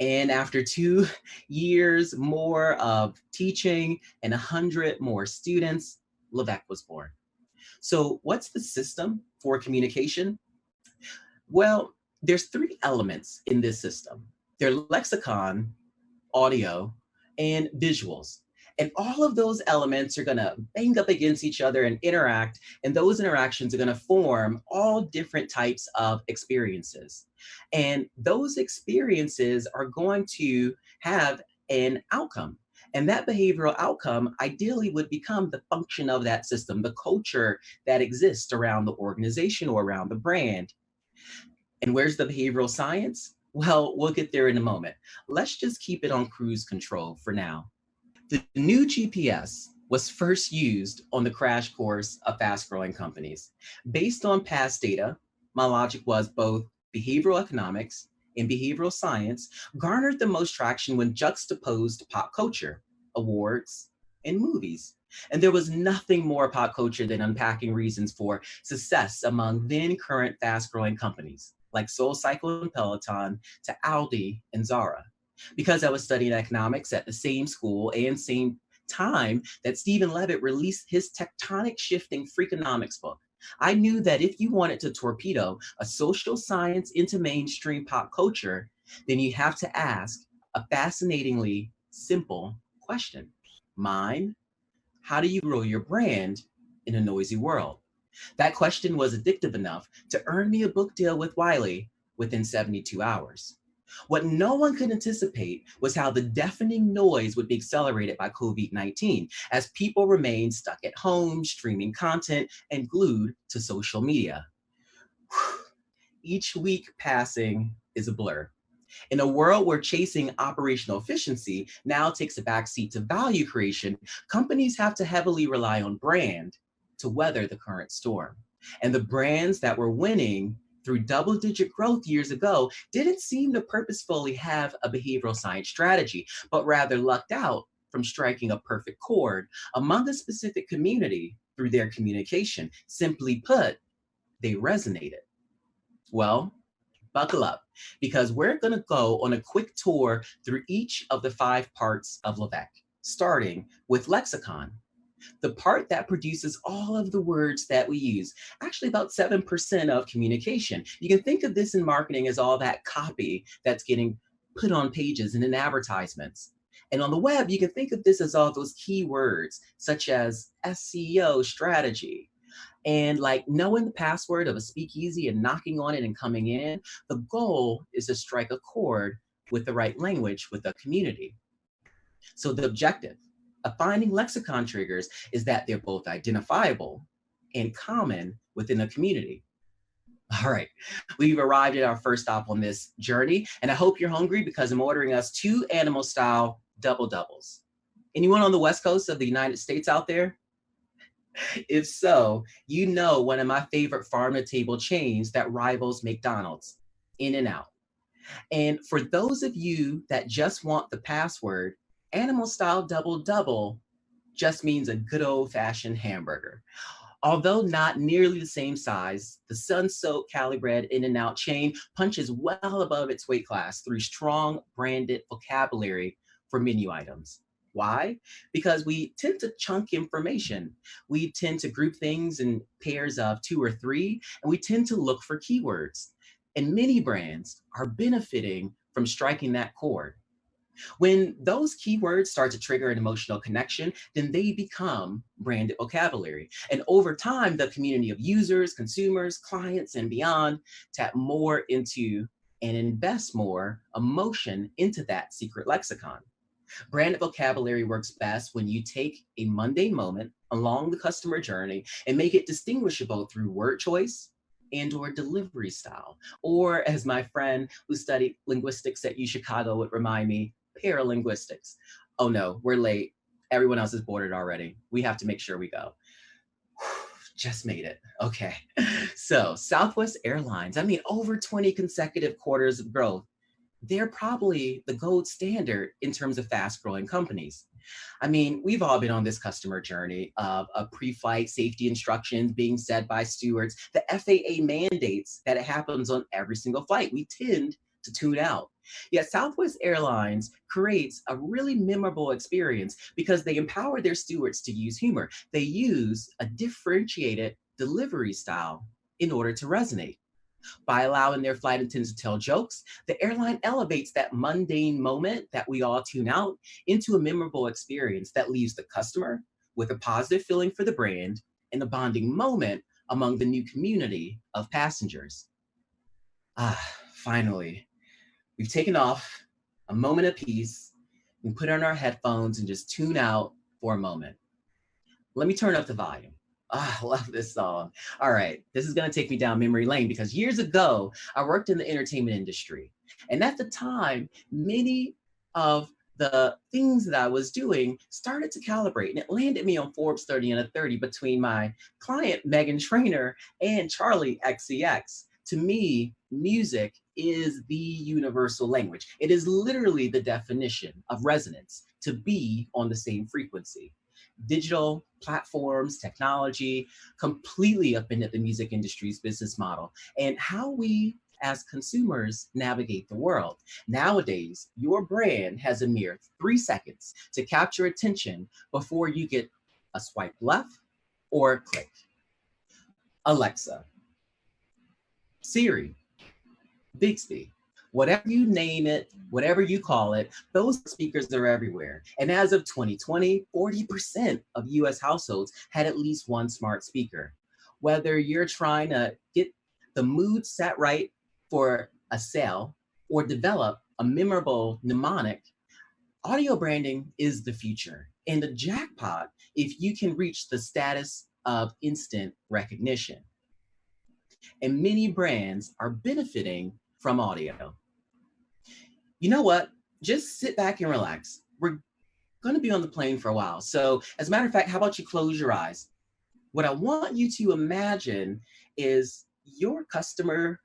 And after 2 years more of teaching and 100 more students, Levesque was born. So what's the system for communication? Well, there's 3 elements in this system. They're lexicon, audio, and visuals. And all of those elements are gonna bang up against each other and interact, and those interactions are gonna form all different types of experiences. And those experiences are going to have an outcome. And that behavioral outcome ideally would become the function of that system, the culture that exists around the organization or around the brand. And where's the behavioral science? Well, we'll get there in a moment. Let's just keep it on cruise control for now. The new GPS was first used on the crash course of fast-growing companies. Based on past data, my logic was both behavioral economics and behavioral science garnered the most traction when juxtaposed to pop culture, awards, and movies. And there was nothing more pop culture than unpacking reasons for success among then current fast-growing companies, like SoulCycle and Peloton, to Aldi and Zara. Because I was studying economics at the same school and same time that Stephen Levitt released his tectonic shifting Freakonomics book, I knew that if you wanted to torpedo a social science into mainstream pop culture, then you have to ask a fascinatingly simple question. Mine, how do you grow your brand in a noisy world? That question was addictive enough to earn me a book deal with Wiley within 72 hours. What no one could anticipate was how the deafening noise would be accelerated by COVID-19 as people remained stuck at home, streaming content, and glued to social media. Each week passing is a blur. In a world where chasing operational efficiency now takes a backseat to value creation, companies have to heavily rely on brand to weather the current storm. And the brands that were winning through double-digit growth years ago didn't seem to purposefully have a behavioral science strategy, but rather lucked out from striking a perfect chord among a specific community through their communication. Simply put, they resonated. Well, buckle up, because we're gonna go on a quick tour through each of the 5 parts of Levesque, starting with lexicon, the part that produces all of the words that we use, actually about 7% of communication. You can think of this in marketing as all that copy that's getting put on pages and in advertisements. And on the web, you can think of this as all those keywords, such as SEO strategy. And like knowing the password of a speakeasy and knocking on it and coming in, the goal is to strike a chord with the right language with the community. So the objective of finding lexicon triggers is that they're both identifiable and common within a community. All right, we've arrived at our first stop on this journey, and I hope you're hungry because I'm ordering us 2 animal style double doubles. Anyone on the West Coast of the United States out there? If so, you know one of my favorite farm-to-table chains that rivals McDonald's, In-N-Out. And for those of you that just want the password, animal style double double just means a good old-fashioned hamburger. Although not nearly the same size, the sun-soaked Cali-bred In-N-Out chain punches well above its weight class through strong branded vocabulary for menu items. Why? Because we tend to chunk information. We tend to group things in pairs of 2 or 3, and we tend to look for keywords. And many brands are benefiting from striking that chord. When those keywords start to trigger an emotional connection, then they become branded vocabulary. And over time, the community of users, consumers, clients, and beyond tap more into and invest more emotion into that secret lexicon. Branded vocabulary works best when you take a mundane moment along the customer journey and make it distinguishable through word choice and or delivery style. Or as my friend who studied linguistics at UChicago would remind me, paralinguistics. Oh no, we're late. Everyone else is boarded already. We have to make sure we go. Just made it. Okay. So Southwest Airlines, I mean, over 20 consecutive quarters of growth. They're probably the gold standard in terms of fast-growing companies. I mean, we've all been on this customer journey of pre-flight safety instructions being said by stewards. The FAA mandates that it happens on every single flight. We tend to tune out. Yet Southwest Airlines creates a really memorable experience because they empower their stewards to use humor. They use a differentiated delivery style in order to resonate. By allowing their flight attendants to tell jokes, the airline elevates that mundane moment that we all tune out into a memorable experience that leaves the customer with a positive feeling for the brand and a bonding moment among the new community of passengers. Finally, we've taken off a moment of peace and put on our headphones and just tune out for a moment. Let me turn up the volume. I love this song. All right, this is gonna take me down memory lane because years ago, I worked in the entertainment industry. And at the time, many of the things that I was doing started to calibrate, and it landed me on Forbes 30 Under 30 between my client, Megan Trainor, and Charlie XCX. To me, music is the universal language. It is literally the definition of resonance, to be on the same frequency. Digital platforms, technology, completely upended the music industry's business model and how we as consumers navigate the world. Nowadays, your brand has a mere 3 seconds to capture attention before you get a swipe left or a click. Alexa, Siri, Bixby, whatever you name it, whatever you call it, those speakers are everywhere. And as of 2020, 40% of US households had at least one smart speaker. Whether you're trying to get the mood set right for a sale or develop a memorable mnemonic, audio branding is the future. And the jackpot if you can reach the status of instant recognition. And many brands are benefiting from audio. You know what? Just sit back and relax. We're going to be on the plane for a while. So as a matter of fact, how about you close your eyes? What I want you to imagine is your customer,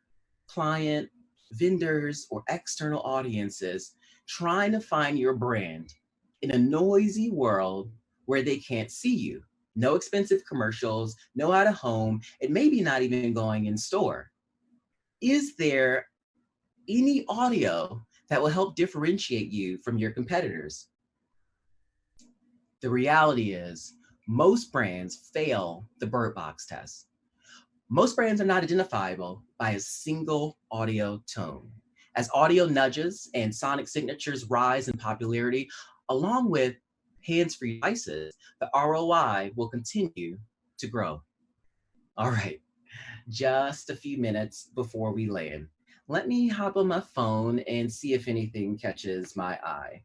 client, vendors, or external audiences trying to find your brand in a noisy world where they can't see you. No expensive commercials, no out of home, and maybe not even going in store. Is there any audio that will help differentiate you from your competitors? The reality is most brands fail the Bird Box test. Most brands are not identifiable by a single audio tone. As audio nudges and sonic signatures rise in popularity, along with hands-free devices, the ROI will continue to grow. All right, just a few minutes before we land. Let me hop on my phone and see if anything catches my eye.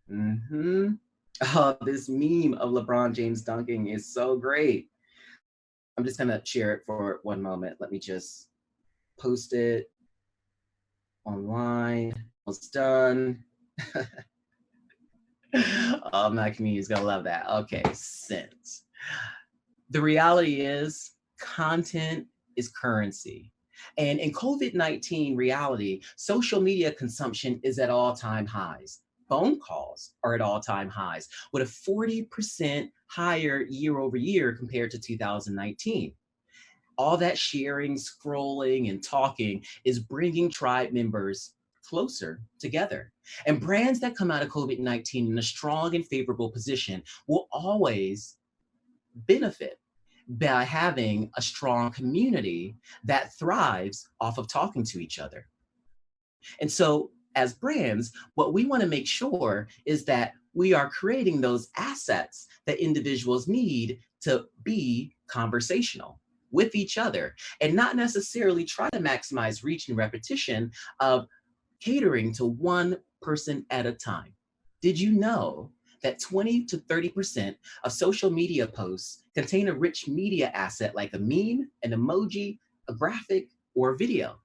Oh, this meme of LeBron James dunking is so great. I'm just gonna share it for one moment. Let me just post it online. Almost done. Oh, my community is gonna love that. Okay, sent. The reality is content is currency. And in COVID-19 reality, social media consumption is at all-time highs. Phone calls are at all-time highs, with a 40% higher year over year compared to 2019. All that sharing, scrolling, and talking is bringing tribe members closer together. And brands that come out of COVID-19 in a strong and favorable position will always benefit by having a strong community that thrives off of talking to each other. And so as brands, what we want to make sure is that we are creating those assets that individuals need to be conversational with each other and not necessarily try to maximize reach and repetition of catering to one person at a time. Did you know that 20 to 30% of social media posts contain a rich media asset like a meme, an emoji, a graphic, or a video?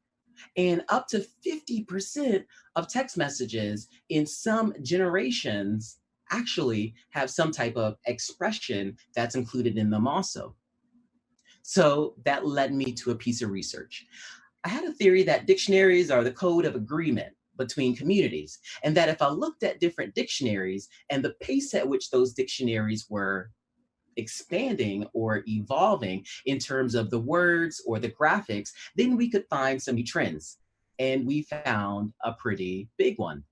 And up to 50% of text messages in some generations actually have some type of expression that's included in them also. So that led me to a piece of research. I had a theory that dictionaries are the code of agreement between communities, and that if I looked at different dictionaries and the pace at which those dictionaries were expanding or evolving in terms of the words or the graphics, then we could find some new trends. and we found a pretty big one.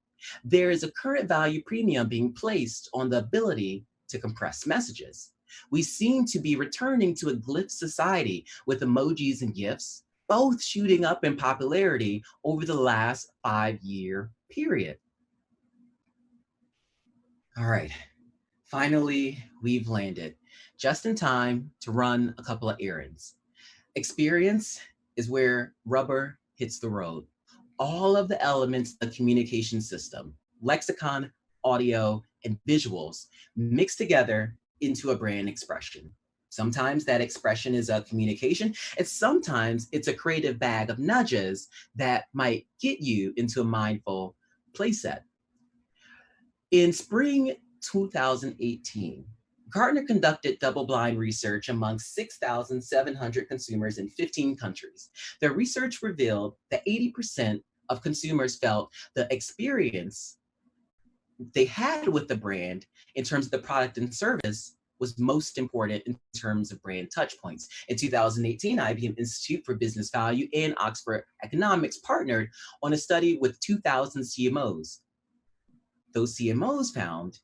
There is a current value premium being placed on the ability to compress messages. We seem to be returning to a glyph society with emojis and GIFs, both shooting up in popularity over the last 5-year period. All right, finally, we've landed just in time to run a couple of errands. Experience is where rubber hits the road. All of the elements of the communication system, lexicon, audio, and visuals mixed together into a brand expression. Sometimes that expression is a communication, and sometimes it's a creative bag of nudges that might get you into a mindful playset. In spring 2018, Gartner conducted double-blind research among 6,700 consumers in 15 countries. Their research revealed that 80% of consumers felt the experience they had with the brand in terms of the product and service was most important in terms of brand touchpoints. In 2018, IBM Institute for Business Value and Oxford Economics partnered on a study with 2,000 CMOs. Those CMOs found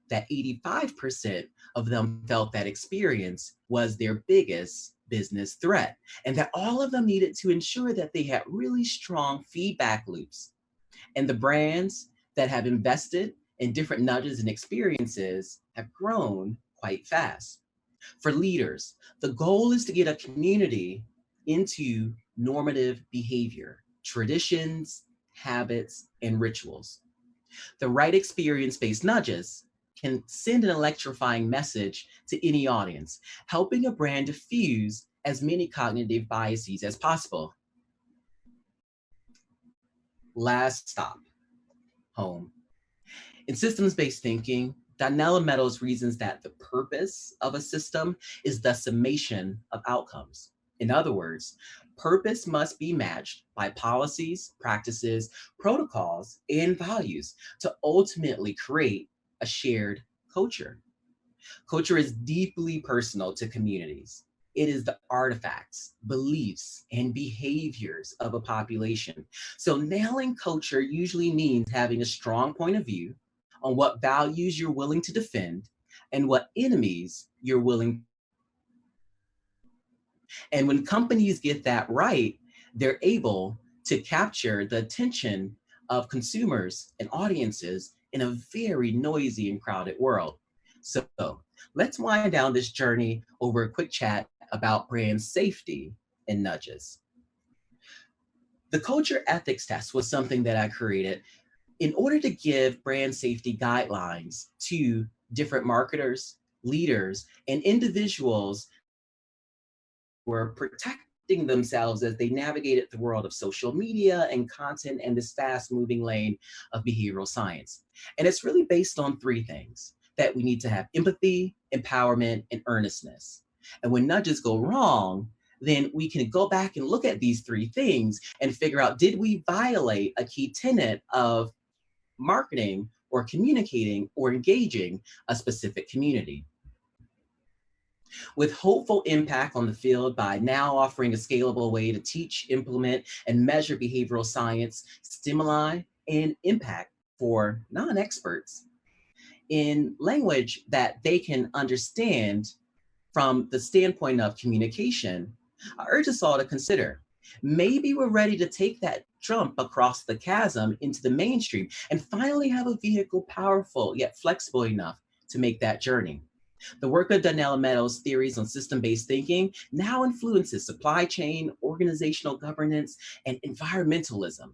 that 85% of them felt that experience was their biggest business threat, and that all of them needed to ensure that they had really strong feedback loops. And the brands that have invested in different nudges and experiences have grown quite fast. For leaders, the goal is to get a community into normative behavior, traditions, habits, and rituals. The right experience-based nudges can send an electrifying message to any audience, helping a brand diffuse as many cognitive biases as possible. Last stop, home. In systems-based thinking, Donella Meadows reasons that the purpose of a system is the summation of outcomes. In other words, purpose must be matched by policies, practices, protocols, and values to ultimately create a shared culture. Culture is deeply personal to communities. It is the artifacts, beliefs, and behaviors of a population. So nailing culture usually means having a strong point of view on what values you're willing to defend and what enemies you're willing. And when companies get that right, they're able to capture the attention of consumers and audiences in a very noisy and crowded world. So let's wind down this journey over a quick chat about brand safety and nudges. The culture ethics test was something that I created in order to give brand safety guidelines to different marketers, leaders, and individuals who were protecting themselves as they navigated the world of social media and content and this fast-moving lane of behavioral science. And it's really based on 3 things: that we need to have empathy, empowerment, and earnestness. And when nudges go wrong, then we can go back and look at these 3 things and figure out, did we violate a key tenet of marketing or communicating or engaging a specific community? With hopeful impact on the field by now offering a scalable way to teach, implement, and measure behavioral science stimuli and impact for non-experts in language that they can understand from the standpoint of communication, I urge us all to consider, maybe we're ready to take that jump across the chasm into the mainstream and finally have a vehicle powerful yet flexible enough to make that journey. The work of Donella Meadows' theories on system-based thinking now influences supply chain, organizational governance, and environmentalism.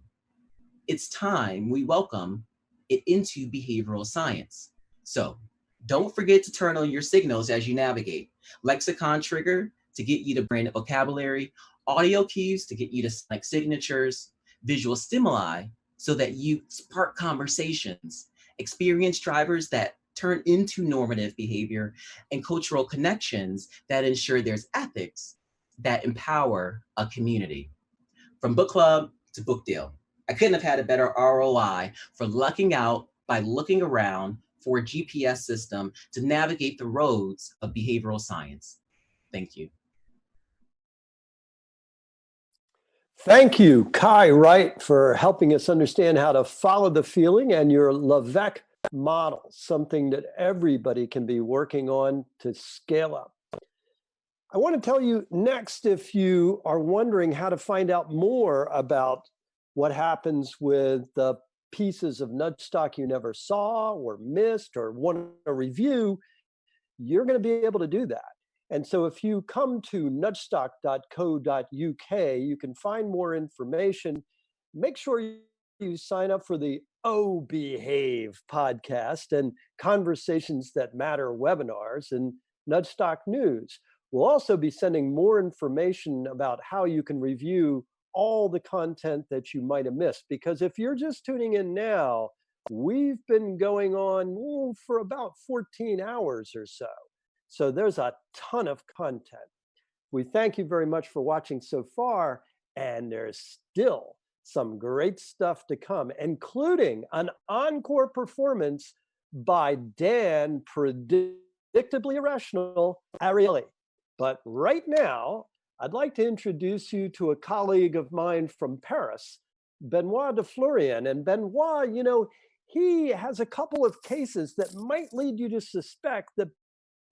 It's time we welcome it into behavioral science. So don't forget to turn on your signals as you navigate. Lexicon trigger to get you to brand vocabulary, audio cues to get you to sonic signatures, visual stimuli so that you spark conversations, experience drivers that turn into normative behavior, and cultural connections that ensure there's ethics that empower a community. From book club to book deal, I couldn't have had a better ROI for lucking out by looking around for a GPS system to navigate the roads of behavioral science. Thank you. Thank you, Kai Wright, for helping us understand how to follow the feeling and your Levesque model, something that everybody can be working on to scale up. I want to tell you next, if you are wondering how to find out more about what happens with the pieces of Nudgestock you never saw or missed or want a review, you're going to be able to do that. And so if you come to nudgestock.co.uk, you can find more information. Make sure you sign up for the Oh Behave podcast and Conversations That Matter webinars and Nudgestock News. We'll also be sending more information about how you can review all the content that you might have missed. Because if you're just tuning in now, we've been going on for about 14 hours or so. So there's a ton of content. We thank you very much for watching so far, and there's still some great stuff to come, including an encore performance by Dan Predictably Irrational Ariely. But right now, I'd like to introduce you to a colleague of mine from Paris, Beniot DeFleurian. And Beniot, you know, he has a couple of cases that might lead you to suspect that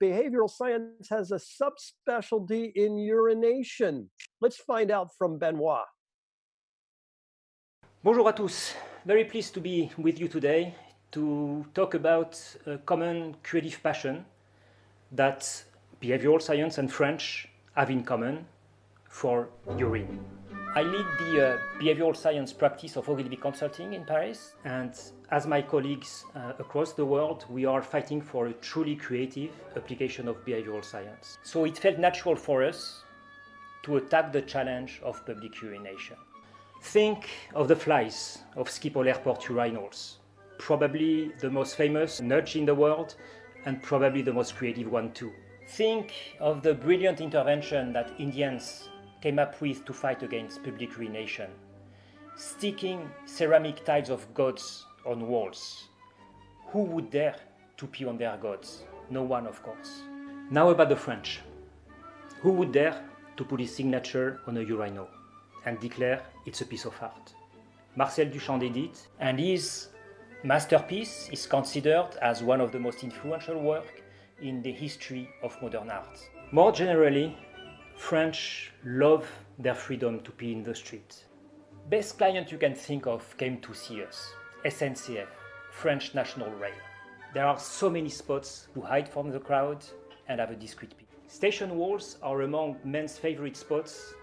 behavioral science has a subspecialty in urination. Let's find out from Beniot. Bonjour à tous. Very pleased to be with you today to talk about a common creative passion that behavioral science and French have in common for urine. I lead the behavioral science practice of Ariely Consulting in Paris, and as my colleagues across the world, we are fighting for a truly creative application of behavioral science. So it felt natural for us to attack the challenge of public urination. Think of the flies of Schiphol airport urinals, probably the most famous nudge in the world and probably the most creative one too. Think of the brilliant intervention that Indians came up with to fight against public urination, sticking ceramic tiles of gods on walls. Who would dare to pee on their gods? No one, of course. Now about the French. Who would dare to put his signature on a urinal and declare it's a piece of art? Marcel Duchamp did it, and his masterpiece is considered as one of the most influential works in the history of modern art. More generally, French love their freedom to pee in the street. Best client you can think of came to see us, SNCF, French National Rail. There are so many spots to hide from the crowd and have a discreet pee. Station walls are among men's favorite spots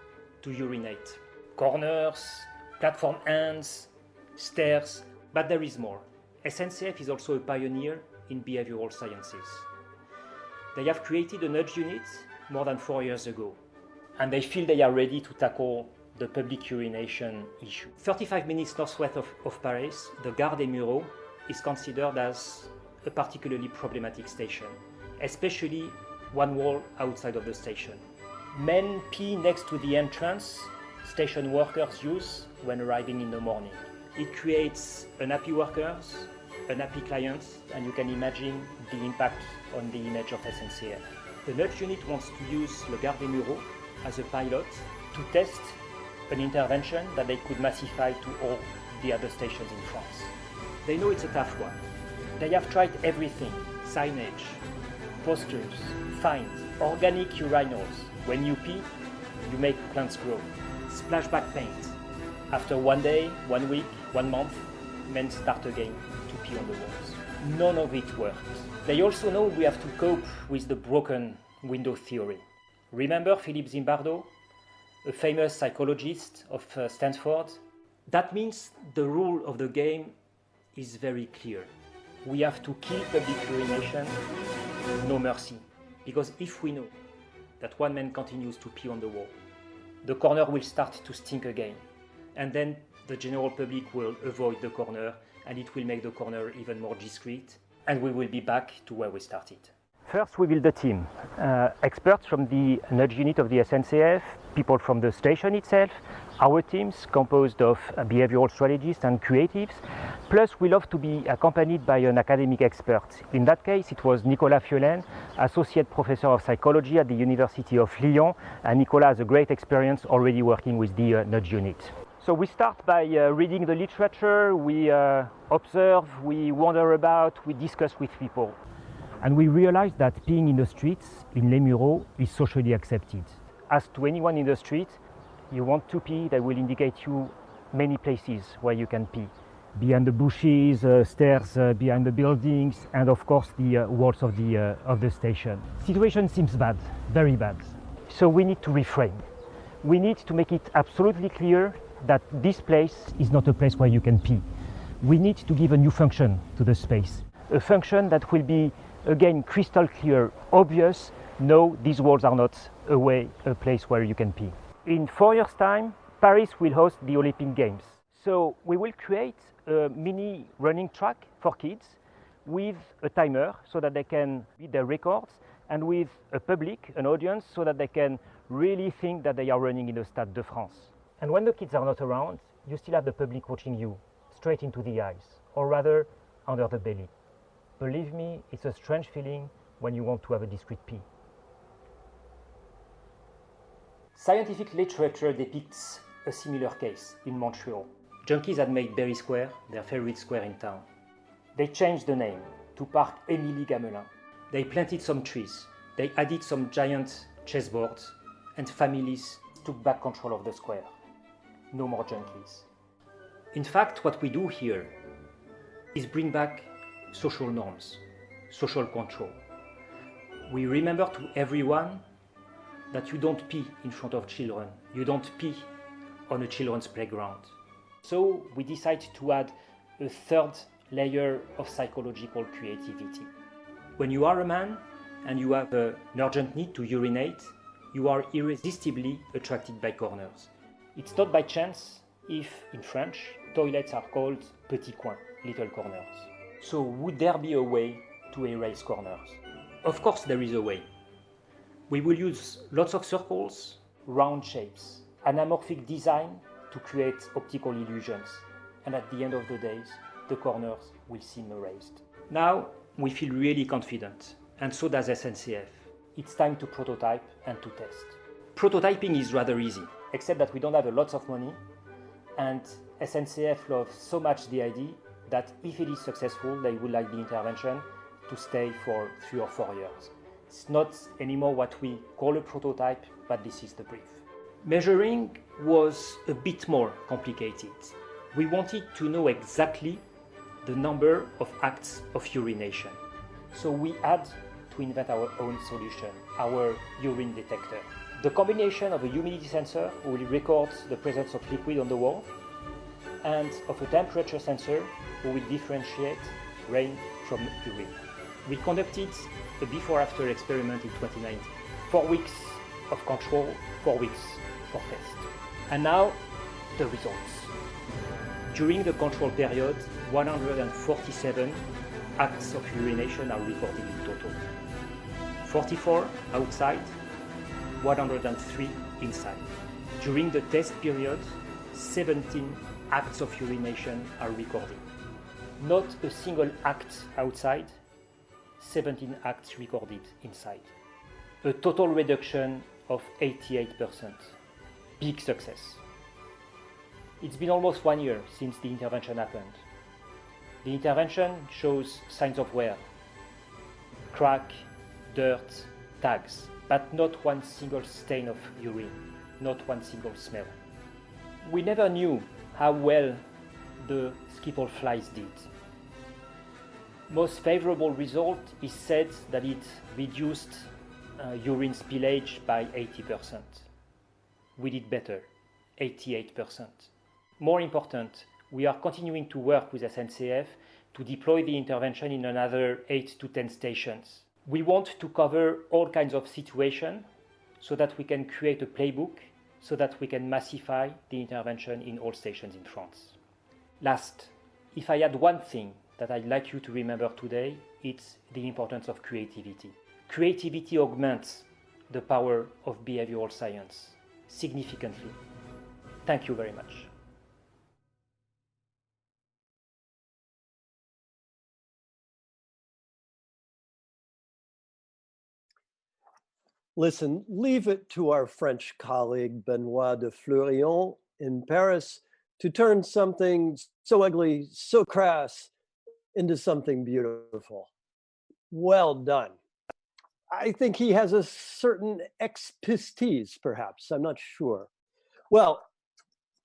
to urinate. Corners, platform ends, stairs, but there is more. SNCF is also a pioneer in behavioral sciences. They have created a nudge unit more than 4 years ago, and they feel they are ready to tackle the public urination issue. 35 minutes northwest of Paris, the Gare des Mureaux is considered as a particularly problematic station, especially one wall outside of the station. Men pee next to the entrance station workers use when arriving in the morning. It creates unhappy workers, unhappy clients, and you can imagine the impact on the image of SNCF. The nudge unit wants to use Le Gare des Mureaux as a pilot to test an intervention that they could massify to all the other stations in France. They know it's a tough one. They have tried everything: signage, posters, fines, organic urinals. When you pee, you make plants grow. Splashback paint. After 1 day, 1 week, 1 month, men start again to pee on the walls. None of it worked. They also know we have to cope with the broken window theory. Remember Philippe Zimbardo, a famous psychologist of Stanford? That means the rule of the game is very clear. We have to kill public urination, no mercy. Because if we know that one man continues to pee on the wall, the corner will start to stink again. And then the general public will avoid the corner, and it will make the corner even more discreet, and we will be back to where we started. First, we build a team. Experts from the nudge unit of the SNCF, people from the station itself, our teams composed of behavioral strategists and creatives. Plus, we love to be accompanied by an academic expert. In that case, it was Nicolas Fiolaine, Associate Professor of Psychology at the University of Lyon. And Nicolas has a great experience already working with the nudge unit. So we start by reading the literature, we observe, we wander about, we discuss with people. And we realize that peeing in the streets in Les Mureaux is socially accepted. As to anyone in the street, you want to pee, they will indicate you many places where you can pee. Behind the bushes, stairs behind the buildings, and of course the walls of the station. Situation seems bad, very bad. So we need to reframe. We need to make it absolutely clear that this place is not a place where you can pee. We need to give a new function to the space. A function that will be, again, crystal clear, obvious. No, these walls are not a place where you can pee. In 4 years' time, Paris will host the Olympic Games. So we will create a mini running track for kids with a timer so that they can beat their records, and with a public, an audience, so that they can really think that they are running in the Stade de France. And when the kids are not around, you still have the public watching you, straight into the eyes, or rather under the belly. Believe me, it's a strange feeling when you want to have a discreet pee. Scientific literature depicts a similar case in Montreal. Junkies had made Berry Square their favorite square in town. They changed the name to Parc Émilie Gamelin. They planted some trees, they added some giant chessboards, and families took back control of the square. No more junkies. In fact, what we do here is bring back social norms, social control. We remember to everyone that you don't pee in front of children, you don't pee on a children's playground. So we decide to add a third layer of psychological creativity. When you are a man and you have an urgent need to urinate, you are irresistibly attracted by corners. It's not by chance if, in French, toilets are called petits coins, little corners. So would there be a way to erase corners? Of course there is a way. We will use lots of circles, round shapes, anamorphic design to create optical illusions. And at the end of the day, the corners will seem erased. Now we feel really confident, and so does SNCF. It's time to prototype and to test. Prototyping is rather easy, except that we don't have a lot of money, and SNCF loves so much the idea that if it is successful, they would like the intervention to stay for 3 or 4 years. It's not anymore what we call a prototype, but this is the brief. Measuring was a bit more complicated. We wanted to know exactly the number of acts of urination. So we had to invent our own solution, our urine detector. The combination of a humidity sensor who will record the presence of liquid on the wall and of a temperature sensor who will differentiate rain from urine. We conducted a before-after experiment in 2019. 4 weeks of control, 4 weeks for test. And now, the results. During the control period, 147 acts of urination are recorded in total. 44 outside, 103 inside. During the test period, 17 acts of urination are recorded. Not a single act outside, 17 acts recorded inside. A total reduction of 88%. Big success. It's been almost 1 year since the intervention happened. The intervention shows signs of wear, crack, dirt, tags, but not one single stain of urine, not one single smell. We never knew how well the Schiphol flies did. Most favorable result is said that it reduced urine spillage by 80%. We did better, 88%. More important, we are continuing to work with SNCF to deploy the intervention in another 8 to 10 stations. We want to cover all kinds of situations so that we can create a playbook so that we can massify the intervention in all stations in France. Last, if I had one thing that I'd like you to remember today, it's the importance of creativity. Creativity augments the power of behavioral science significantly. Thank you very much. Listen, leave it to our French colleague, Beniot DeFleurian in Paris, to turn something so ugly, so crass, into something beautiful. Well done. I think he has a certain expertise, perhaps. I'm not sure. Well,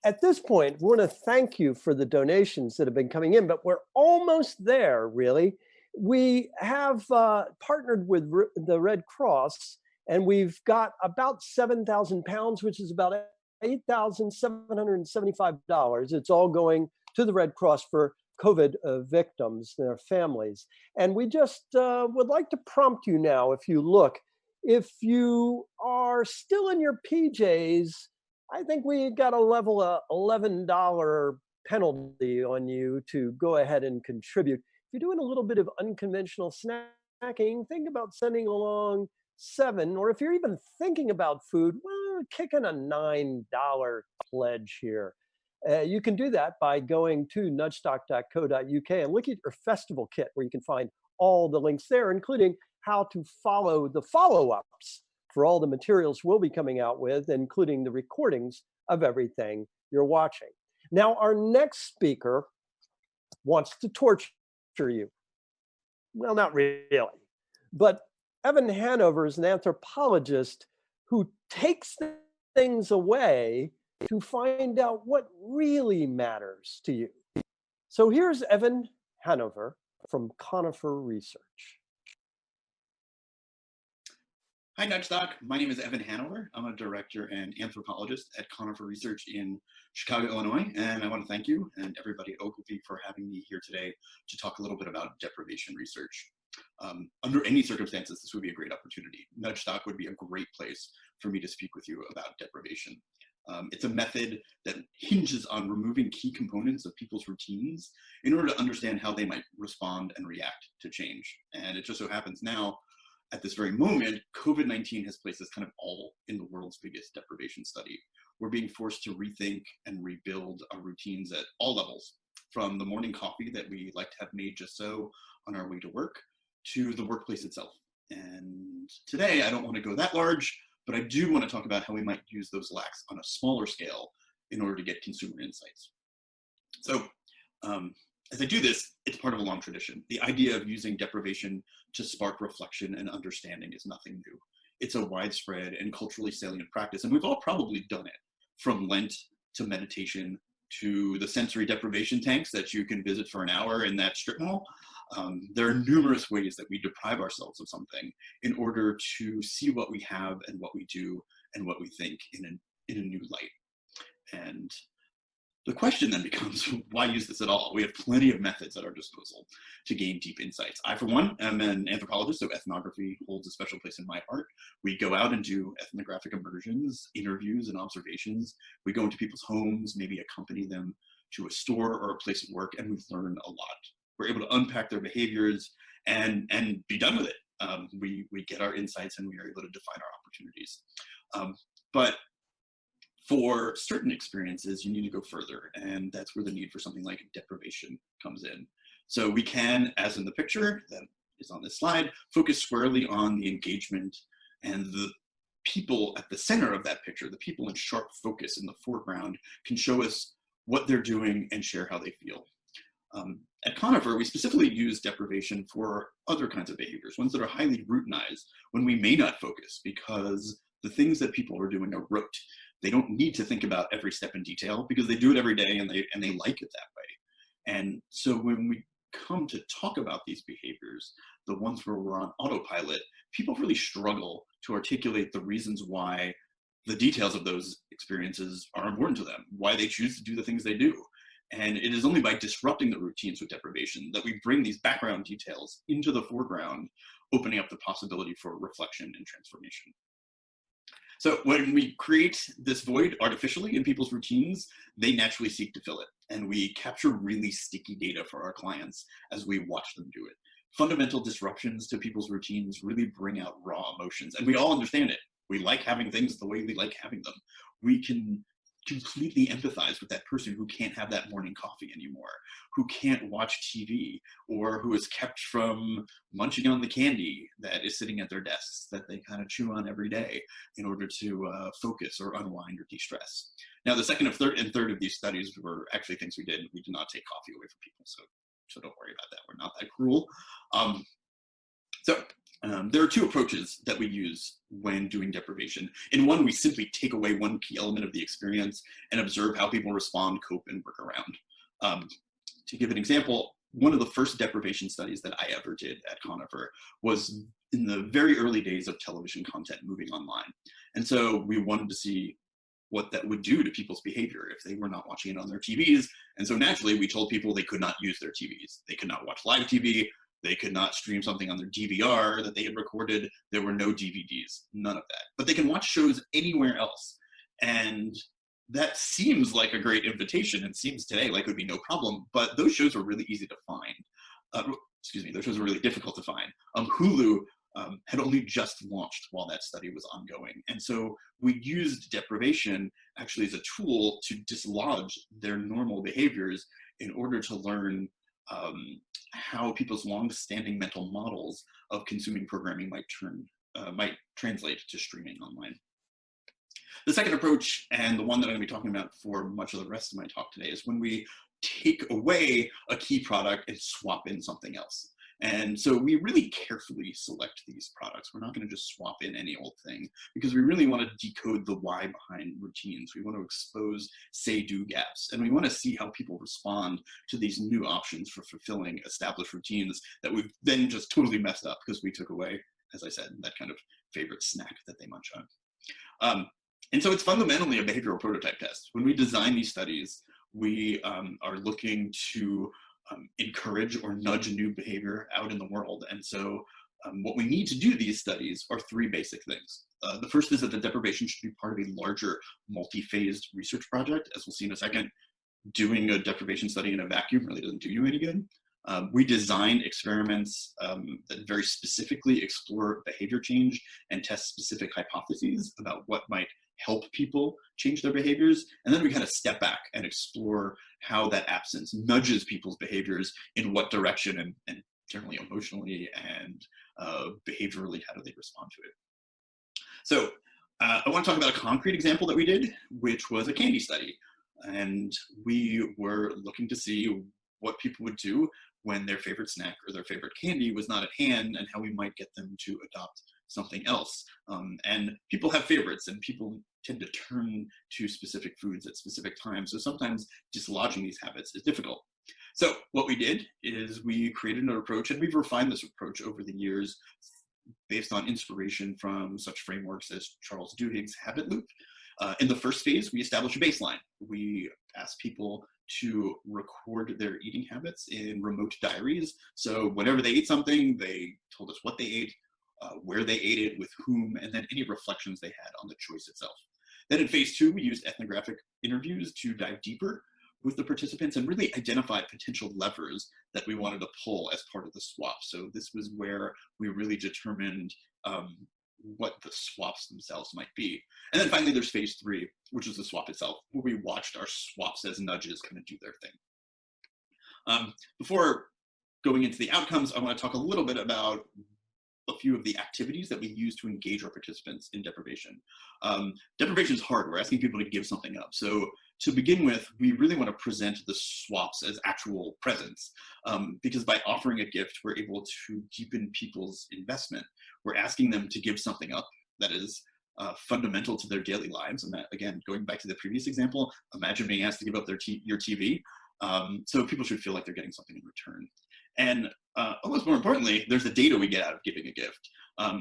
at this point, we want to thank you for the donations that have been coming in, but we're almost there, really. We have partnered with the Red Cross, and we've got about 7,000 pounds, which is about $8,775. It's all going to the Red Cross for COVID victims, their families. And we just would like to prompt you now, if you look, if you are still in your PJs, I think we got a level of $11 penalty on you to go ahead and contribute. If you're doing a little bit of unconventional snacking, think about sending along $7, or if you're even thinking about food, well, kick in a $9 pledge here. You can do that by going to nudgestock.co.uk and look at your festival kit, where you can find all the links there, including how to follow the follow-ups for all the materials we'll be coming out with, including the recordings of everything you're watching. Now, our next speaker wants to torture you. Well, not really, but Evan Hanover is an anthropologist who takes things away to find out what really matters to you. So here's Evan Hanover from Conifer Research. Hi, Nudgestock. My name is Evan Hanover. I'm a director and anthropologist at Conifer Research in Chicago, Illinois, and I want to thank you and everybody at Ogilvy for having me here today to talk a little bit about deprivation research. Under any circumstances, this would be a great opportunity. Nudgestock would be a great place for me to speak with you about deprivation. It's a method that hinges on removing key components of people's routines in order to understand how they might respond and react to change. And it just so happens now, at this very moment, COVID-19 has placed us kind of all in the world's biggest deprivation study. We're being forced to rethink and rebuild our routines at all levels, from the morning coffee that we like to have made just so on our way to work, to the workplace itself. And today, I don't want to go that large, but I do want to talk about how we might use those lacks on a smaller scale in order to get consumer insights. So as I do this, it's part of a long tradition. The idea of using deprivation to spark reflection and understanding is nothing new. It's a widespread and culturally salient practice, and we've all probably done it, from Lent to meditation to the sensory deprivation tanks that you can visit for an hour in that strip mall. There are numerous ways that we deprive ourselves of something in order to see what we have and what we do and what we think in a new light. And the question then becomes, why use this at all? We have plenty of methods at our disposal to gain deep insights. I, for one, am an anthropologist, so ethnography holds a special place in my heart. We go out and do ethnographic immersions, interviews, and observations. We go into people's homes, maybe accompany them to a store or a place of work, and we learn a lot. We're able to unpack their behaviors and be done with it. We get our insights and we are able to define our opportunities. But for certain experiences, you need to go further, and that's where the need for something like deprivation comes in. So we can, as in the picture that is on this slide, focus squarely on the engagement and the people at the center of that picture. The people in sharp focus in the foreground can show us what they're doing and share how they feel. At Conifer, we specifically use deprivation for other kinds of behaviors, ones that are highly routinized, when we may not focus because the things that people are doing are rote. They don't need to think about every step in detail because they do it every day and they like it that way. And so when we come to talk about these behaviors, the ones where we're on autopilot, people really struggle to articulate the reasons why the details of those experiences are important to them, why they choose to do the things they do. And it is only by disrupting the routines with deprivation that we bring these background details into the foreground, opening up the possibility for reflection and transformation. So when we create this void artificially in people's routines, they naturally seek to fill it. And we capture really sticky data for our clients as we watch them do it. fundamental disruptions to people's routines really bring out raw emotions. And we all understand it. We like having things the way we like having them. We can completely empathize with that person who can't have that morning coffee anymore, who can't watch TV, or who is kept from munching on the candy that is sitting at their desks that they kind of chew on every day in order to focus or unwind or de-stress. Now, the second and third of these studies were actually things we did. We did not take coffee away from people, so don't worry about that. We're not that cruel. There are two approaches that we use when doing deprivation. In one, we simply take away one key element of the experience and observe how people respond, cope, and work around. To give an example, one of the first deprivation studies that I ever did at Hanover was in the very early days of television content moving online. And so we wanted to see what that would do to people's behavior if they were not watching it on their TVs. And so naturally, we told people they could not use their TVs. They could not watch live TV. They could not stream something on their DVR that they had recorded. There were no DVDs, none of that. But they can watch shows anywhere else. And that seems like a great invitation and seems today like it would be no problem, but those shows were really easy to find. Those shows were really difficult to find. Hulu had only just launched while that study was ongoing. And so we used deprivation actually as a tool to dislodge their normal behaviors in order to learn how people's long-standing mental models of consuming programming might translate to streaming online. The second approach, and the one that I'm going to be talking about for much of the rest of my talk today, is when we take away a key product and swap in something else. And so we really carefully select these products. We're not going to just swap in any old thing because we really want to decode the why behind routines. We want to expose say-do gaps, and we want to see how people respond to these new options for fulfilling established routines that we've then just totally messed up because we took away, as I said, that kind of favorite snack that they munch on. And so it's fundamentally a behavioral prototype test. When we design these studies, we are looking to encourage or nudge a new behavior out in the world. And so what we need to do these studies are three basic things. The first is that the deprivation should be part of a larger multi-phased research project. As we'll see in a second, doing a deprivation study in a vacuum really doesn't do you any good. We design experiments that very specifically explore behavior change and test specific hypotheses about what might help people change their behaviors. And then we kind of step back and explore how that absence nudges people's behaviors in what direction and generally emotionally and behaviorally, how do they respond to it? So I want to talk about a concrete example that we did, which was a candy study. And we were looking to see what people would do when their favorite snack or their favorite candy was not at hand and how we might get them to adopt something else. And people have favorites and people tend to turn to specific foods at specific times. So sometimes dislodging these habits is difficult. So what we did is we created an approach, and we've refined this approach over the years based on inspiration from such frameworks as Charles Duhigg's habit loop. In the first phase, we established a baseline. We asked people to record their eating habits in remote diaries. So whenever they ate something, they told us what they ate, where they ate it, with whom, and then any reflections they had on the choice itself. Then in phase two, we used ethnographic interviews to dive deeper with the participants and really identify potential levers that we wanted to pull as part of the swap. So this was where we really determined what the swaps themselves might be. And then finally, there's phase three, which is the swap itself, where we watched our swaps as nudges kind of do their thing. Before going into the outcomes, I want to talk a little bit about a few of the activities that we use to engage our participants in deprivation. Deprivation is hard. We're asking people to give something up. So to begin with, we really want to present the swaps as actual presents, because by offering a gift, we're able to deepen people's investment. We're asking them to give something up that is fundamental to their daily lives. And that, again, going back to the previous example, imagine being asked to give up your TV. So people should feel like they're getting something in return. And almost more importantly, there's the data we get out of giving a gift.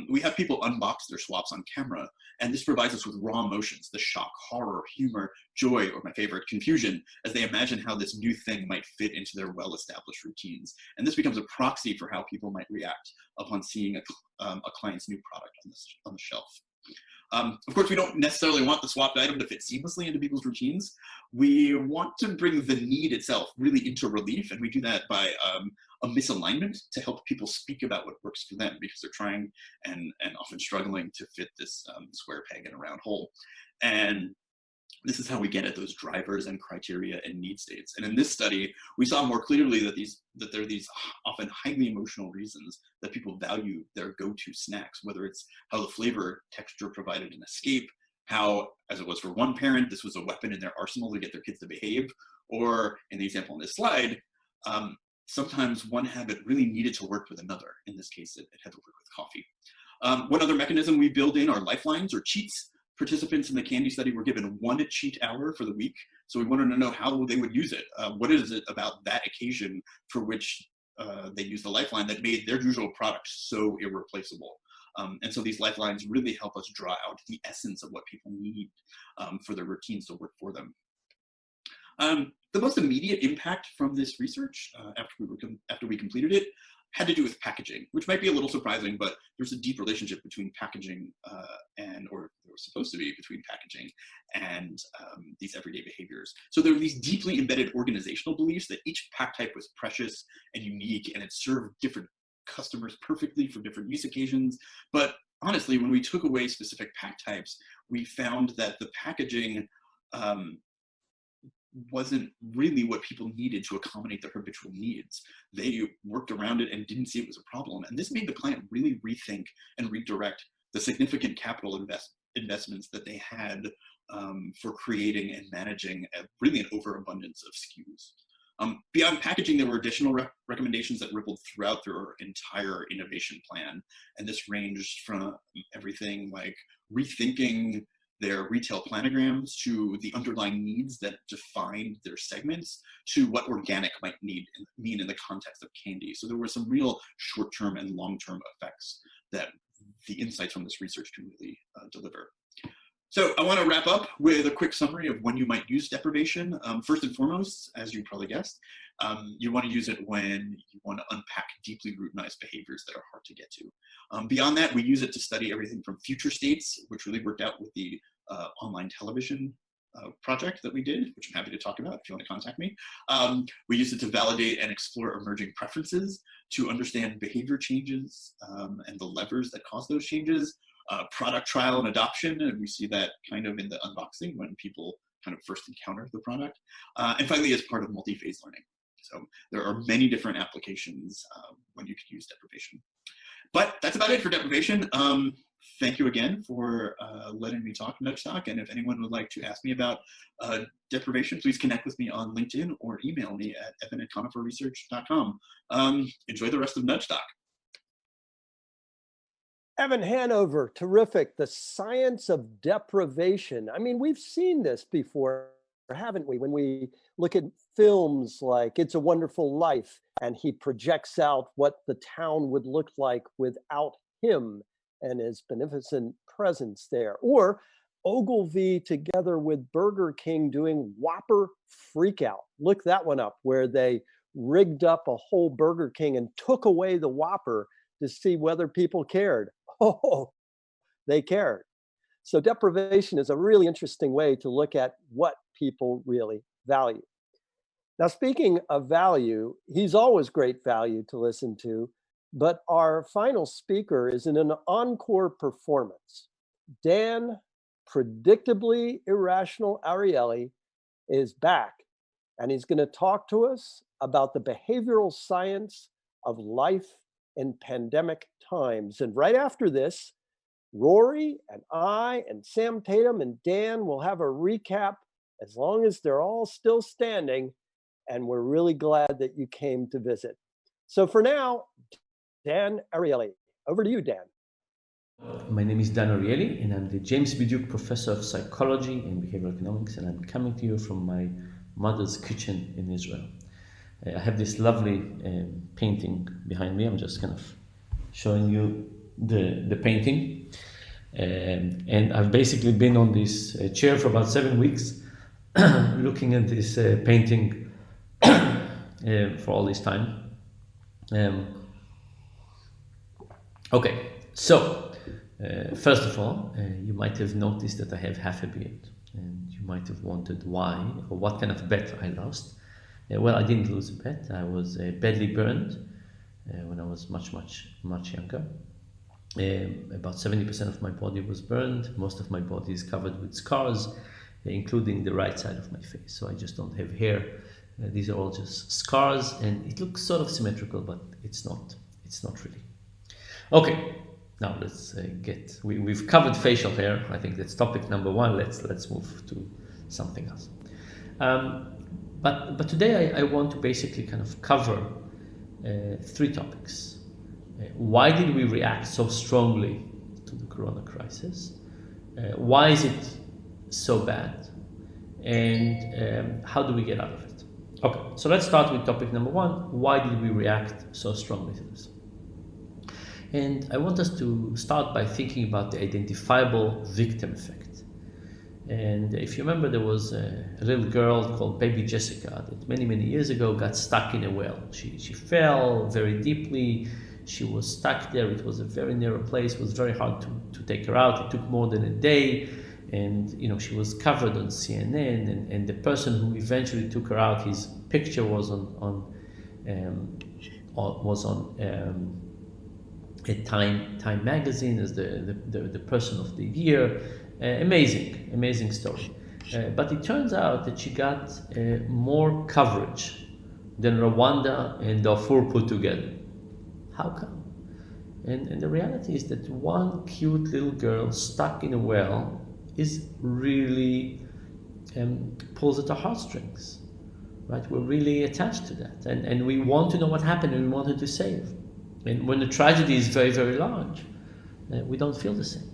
We have people unbox their swaps on camera, and this provides us with raw emotions, the shock, horror, humor, joy, or my favorite, confusion, as they imagine how this new thing might fit into their well-established routines. And this becomes a proxy for how people might react upon seeing a client's new product on the shelf. Of course, we don't necessarily want the swapped item to fit seamlessly into people's routines. We want to bring the need itself really into relief, and we do that by a misalignment to help people speak about what works for them, because they're trying and often struggling to fit this square peg in a round hole. And this is how we get at those drivers and criteria and need states. And in this study, we saw more clearly that there are these often highly emotional reasons that people value their go-to snacks, whether it's how the flavor texture provided an escape, how, as it was for one parent, this was a weapon in their arsenal to get their kids to behave, or in the example on this slide, sometimes one habit really needed to work with another. In this case, it had to work with coffee. One other mechanism we build in are lifelines or cheats. Participants in the candy study were given 1 cheat hour for the week. So we wanted to know how they would use it. What is it about that occasion for which they used the lifeline that made their usual product so irreplaceable? And so these lifelines really help us draw out the essence of what people need for their routines to work for them. The most immediate impact from this research after we completed it had to do with packaging, which might be a little surprising, but there's a deep relationship between packaging or there was supposed to be between packaging and these everyday behaviors. So there are these deeply embedded organizational beliefs that each pack type was precious and unique, and it served different customers perfectly for different use occasions. But honestly, when we took away specific pack types, we found that the packaging wasn't really what people needed to accommodate their habitual needs. They worked around it and didn't see it was a problem. And this made the client really rethink and redirect the significant capital investments that they had for creating and managing really an overabundance of SKUs. Beyond packaging, there were additional recommendations that rippled throughout their entire innovation plan. And this ranged from everything like rethinking their retail planograms to the underlying needs that defined their segments to what organic might mean in the context of candy. So there were some real short-term and long-term effects that the insights from this research can really deliver. So I want to wrap up with a quick summary of when you might use deprivation. First and foremost, as you probably guessed, you want to use it when you want to unpack deeply routinized behaviors that are hard to get to. Beyond that, we use it to study everything from future states, which really worked out with the online television project that we did, which I'm happy to talk about if you want to contact me. We use it to validate and explore emerging preferences, to understand behavior changes and the levers that cause those changes, product trial and adoption, and we see that kind of in the unboxing when people kind of first encounter the product. And finally, as part of multi-phase learning. So there are many different applications when you can use deprivation. But that's about it for deprivation. Thank you again for letting me talk Nudgestock. And if anyone would like to ask me about deprivation, please connect with me on LinkedIn or email me at evan@coniferresearch.com. Enjoy the rest of Nudgestock. Evan Hanover, terrific. The science of deprivation. I mean, we've seen this before, haven't we? When we look at films like It's a Wonderful Life, and he projects out what the town would look like without him and his beneficent presence there. Or Ogilvy together with Burger King doing Whopper Freakout. Look that one up, where they rigged up a whole Burger King and took away the Whopper to see whether people cared. Oh, they cared. So deprivation is a really interesting way to look at what people really value. Now, speaking of value, he's always great value to listen to, but our final speaker is in an encore performance. Dan, predictably irrational Ariely, is back, and he's going to talk to us about the behavioral science of life in pandemic times. And right after this, Rory and I and Sam Tatum and Dan will have a recap as long as they're all still standing. And we're really glad that you came to visit. So for now, Dan Ariely. Over to you, Dan. My name is Dan Ariely, and I'm the James B. Duke Professor of Psychology and Behavioral Economics, and I'm coming to you from my mother's kitchen in Israel. I have this lovely painting behind me. I'm just kind of showing you the painting. And I've basically been on this chair for about 7 weeks, looking at this painting for all this time. Okay, so First of all, you might have noticed that I have half a beard, and you might have wondered why or what kind of bet I lost. Well, I didn't lose a bet. I was badly burned when I was much younger. About 70% of my body was burned. Most of my body is covered with scars, including the right side of my face. So I just don't have hair. These are all just scars, and it looks sort of symmetrical, but it's not. It's not really. Okay, now let's we've covered facial hair. I think that's topic number one. Let's move to something else. But today I want to basically kind of cover three topics. Why did we react so strongly to the corona crisis? Why is it so bad? And how do we get out of it? Okay, so let's start with topic number one. Why did we react so strongly to this? And I want us to start by thinking about the identifiable victim effect. And if you remember, there was a little girl called baby Jessica that many years ago got stuck in a well. She fell very deeply. She was stuck there. It was a very narrow place. It was very hard to take her out. It took more than a day. And she was covered on CNN, and the person who eventually took her out, his picture was on a Time magazine as the person of the year. Amazing story. But it turns out that she got more coverage than Rwanda and Darfur put together. How come? And the reality is that one cute little girl stuck in a well is really pulls at our heartstrings, right? We're really attached to that, and we want to know what happened, and we wanted to save. And when the tragedy is very large, we don't feel the same.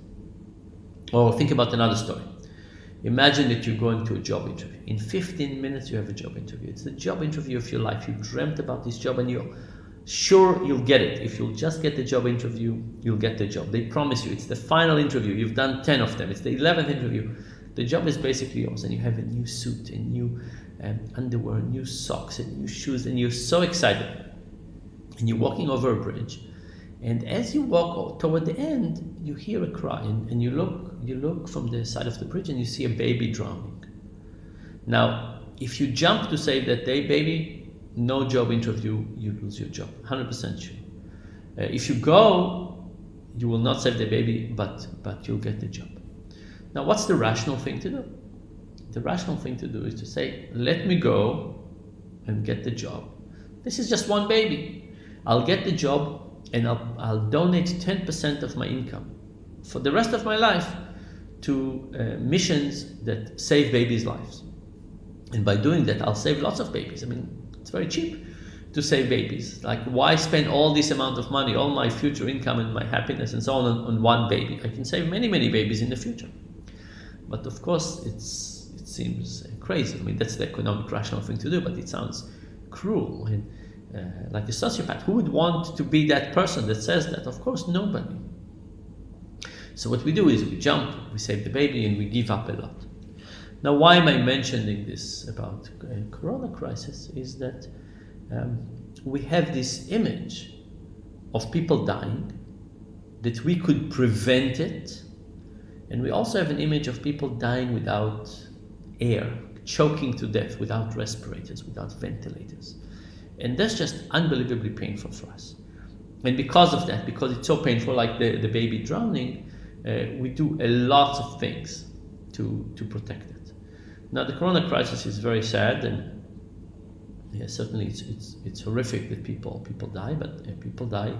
Or think about another story. Imagine that you're going to a job interview. In 15 minutes, you have a job interview. It's the job interview of your life. You dreamt about this job, and you're sure you'll get it. If you'll just get the job interview, you'll get the job. They promise you. It's the final interview. You've done 10 of them. It's the 11th interview. The job is basically yours, and you have a new suit, and new underwear, new socks, and new shoes, and you're so excited. And you're walking over a bridge, and as you walk toward the end, you hear a cry, and you look from the side of the bridge, and you see a baby drowning. Now, if you jump to save that baby, no job interview, you lose your job, 100% sure. If you go, you will not save the baby, but you'll get the job. Now, what's the rational thing to do? The rational thing to do is to say, let me go and get the job. This is just one baby. I'll get the job, and I'll donate 10% of my income for the rest of my life to missions that save babies' lives. And by doing that, I'll save lots of babies. I mean, it's very cheap to save babies. Like, why spend all this amount of money, all my future income and my happiness and so on one baby? I can save many babies in the future. But of course, it seems crazy. I mean, that's the economic rational thing to do, but it sounds cruel and like a sociopath. Who would want to be that person that says that? Of course, nobody. So what we do is we jump, we save the baby, and we give up a lot. Now, why am I mentioning this about corona crisis is that we have this image of people dying, that we could prevent it, and we also have an image of people dying without air, choking to death, without respirators, without ventilators. And that's just unbelievably painful for us. And because of that, because it's so painful, like the baby drowning, we do a lot of things to protect it. Now, the corona crisis is very sad, and certainly it's horrific that people die, but people die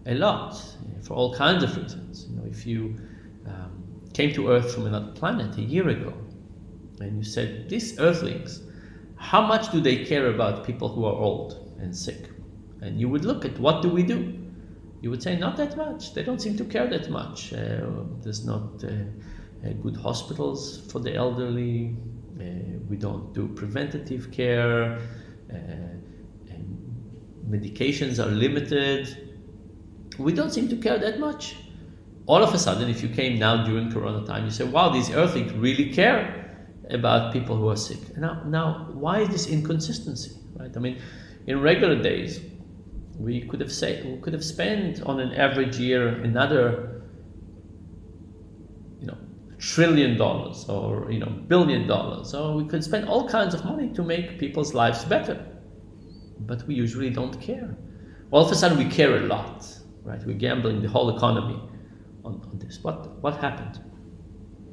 a lot for all kinds of reasons. If you came to Earth from another planet a year ago, and you said, these Earthlings, how much do they care about people who are old and sick? And you would look at, what do we do? You would say, not that much. They don't seem to care that much. There's not good hospitals for the elderly. We don't do preventative care. Medications are limited. We don't seem to care that much. All of a sudden, if you came now during Corona time, you say, wow, these Earthlings really care about people who are sick. Now, why is this inconsistency, right? I mean, in regular days, we could have spent on an average year another trillion or $1 billion, or we could spend all kinds of money to make people's lives better. But we usually don't care. All of a sudden we care a lot, right? We're gambling the whole economy on this. What happened?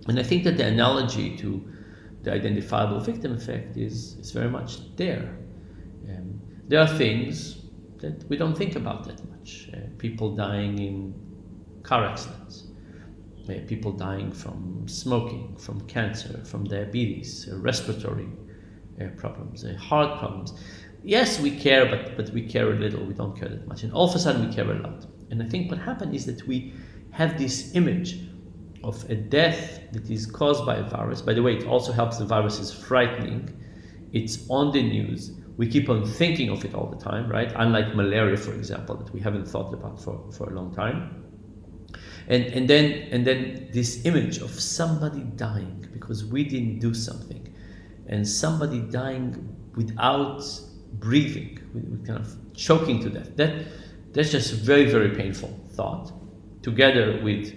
And I think that the analogy to the identifiable victim effect is very much there. There are things that we don't think about that much. People dying in car accidents, people dying from smoking, from cancer, from diabetes, respiratory problems, heart problems. Yes, we care, but we care a little. We don't care that much. And all of a sudden we care a lot. And I think what happened is that we have this image of a death that is caused by a virus. By the way, it also helps. The virus is frightening. It's on the news. We keep on thinking of it all the time, right? Unlike malaria, for example, that we haven't thought about for a long time. And then this image of somebody dying because we didn't do something, and somebody dying without breathing, with kind of choking to death. That's just a very, very painful thought, together with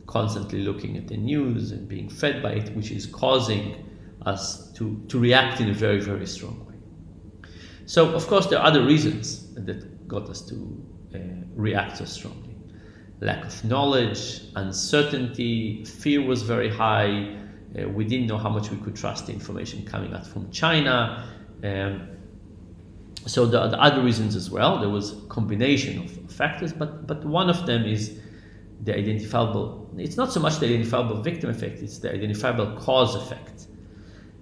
constantly looking at the news and being fed by it, which is causing us to react in a very, very strong way. So, of course, there are other reasons that got us to react so strongly. Lack of knowledge, uncertainty, fear was very high. We didn't know how much we could trust the information coming out from China. So there are the other reasons as well. There was a combination of factors, but one of them is the identifiable. It's not so much the identifiable victim effect, it's the identifiable cause effect.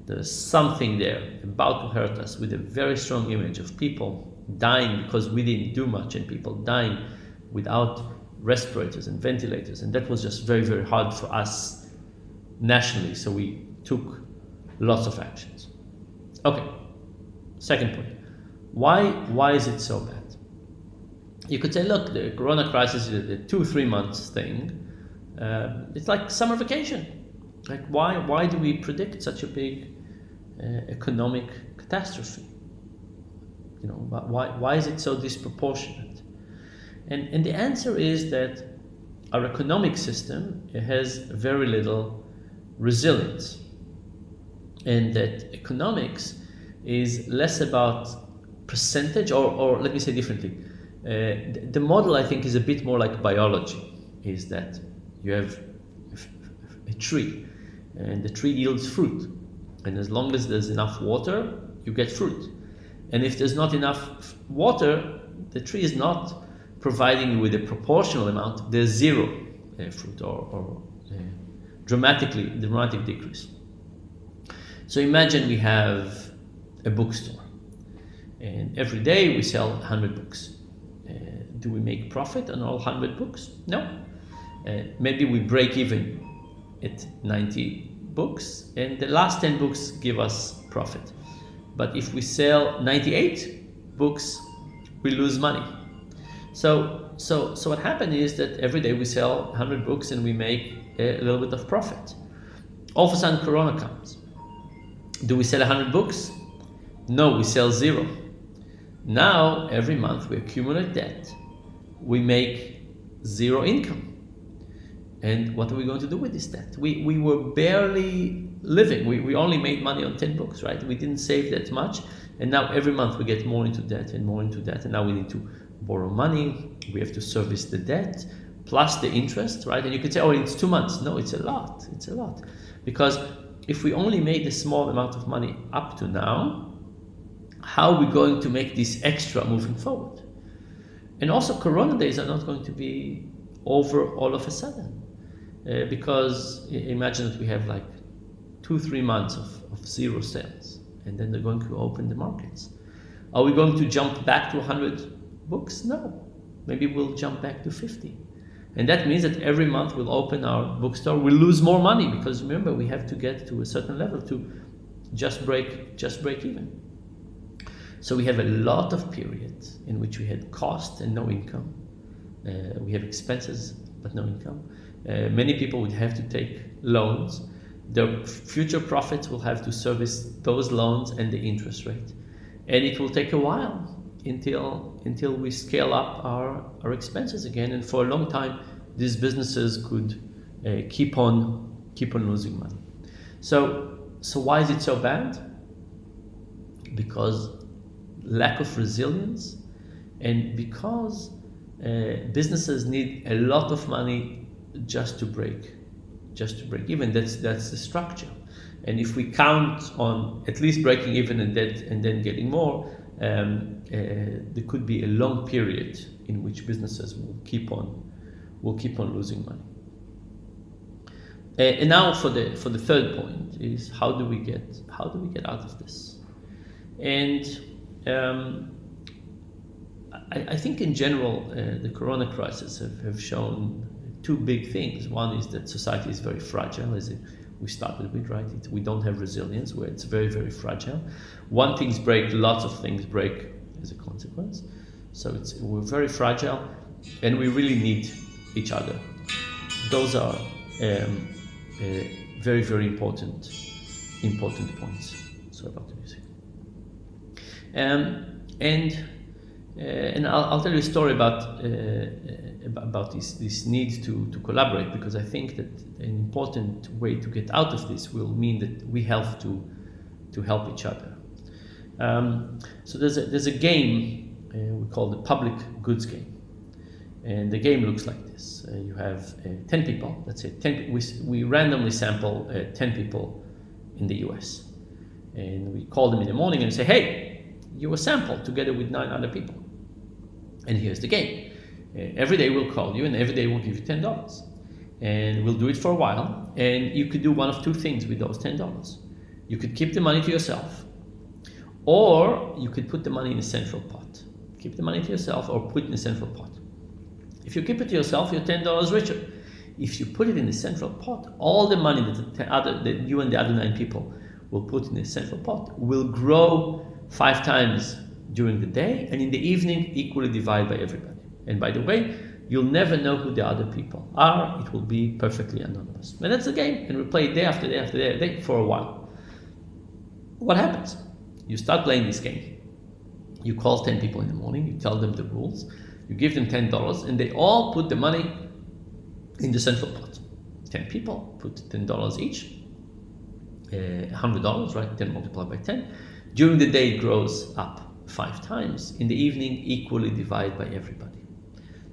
There's something there about to hurt us, with a very strong image of people dying because we didn't do much, and people dying without respirators and ventilators. And that was just very, very hard for us nationally. So we took lots of actions. Okay, second point. Why is it so bad? You could say, look, the corona crisis is a 2-3 months thing. It's like summer vacation. Like, why do we predict such a big economic catastrophe? Why is it so disproportionate? And the answer is that our economic system has very little resilience, and that economics is less about percentage, or let me say differently. The model, I think, is a bit more like biology, is that you have a tree, and the tree yields fruit, and as long as there's enough water, you get fruit. And if there's not enough water, the tree is not providing you with a proportional amount, there's zero fruit, or dramatic decrease. So imagine we have a bookstore, and every day we sell 100 books. Do we make profit on all 100 books? No. Maybe we break even at 90 books, and the last 10 books give us profit. But if we sell 98 books, we lose money. So what happened is that every day we sell 100 books and we make a little bit of profit. All of a sudden, Corona comes. Do we sell 100 books? No, we sell 0. Now, every month we accumulate debt. We make 0 income. And what are we going to do with this debt? We were barely living. We only made money on 10 books, right? We didn't save that much. And now every month we get more into debt and more into debt. And now we need to borrow money. We have to service the debt plus the interest, right? And you could say, oh, it's 2 months. No, it's a lot. It's a lot. Because if we only made a small amount of money up to now, how are we going to make this extra moving forward? And also, Corona days are not going to be over all of a sudden. Because imagine that we have like 2-3 months of 0 sales, and then they're going to open the markets. Are we going to jump back to 100 books? No. Maybe we'll jump back to 50. And that means that every month we'll open our bookstore, we'll lose more money, because remember, we have to get to a certain level to just break even. So we have a lot of periods in which we had cost and no income. We have expenses but no income. Many people would have to take loans. Their future profits will have to service those loans and the interest rate. And it will take a while until we scale up our expenses again. And for a long time, these businesses could keep on keep on losing money. So why is it so bad? Because lack of resilience, and because businesses need a lot of money just to break even. That's the structure. And if we count on at least breaking even and then getting more, there could be a long period in which businesses will keep on losing money. And now for the third point is how do we get out of this? And I think in general the Corona crisis have shown two big things. One is that society is very fragile, as we started with, right? We don't have resilience, where it's very, very fragile. One things break, lots of things break as a consequence. So we're very fragile, and we really need each other. Those are very, very important points. Sorry about the music. And I'll tell you a story about this need to collaborate, because I think that an important way to get out of this will mean that we have to help each other. So there's a game we call the public goods game, and the game looks like this. You have 10 people. Let's say 10. We randomly sample 10 people in the US, and we call them in the morning and say, hey, you were sampled together with 9 other people. And here's the game. Every day we'll call you, and every day we'll give you $10. And we'll do it for a while, and you could do one of two things with those $10. You could keep the money to yourself, or you could put the money in a central pot. Keep the money to yourself or put it in a central pot. If you keep it to yourself, you're $10 richer. If you put it in the central pot, all the money that you and the other 9 people will put in the central pot will grow 5 times during the day, and in the evening equally divide by everybody. And by the way, you'll never know who the other people are. It will be perfectly anonymous. And that's the game, and we play it day after day after day for a while. What happens? You start playing this game. You call 10 people in the morning, you tell them the rules, you give them $10, and they all put the money in the central pot. 10 people put $10 each, $100, right? 10 multiplied by 10. During the day it grows up 5 times. In the evening, equally divide by everybody.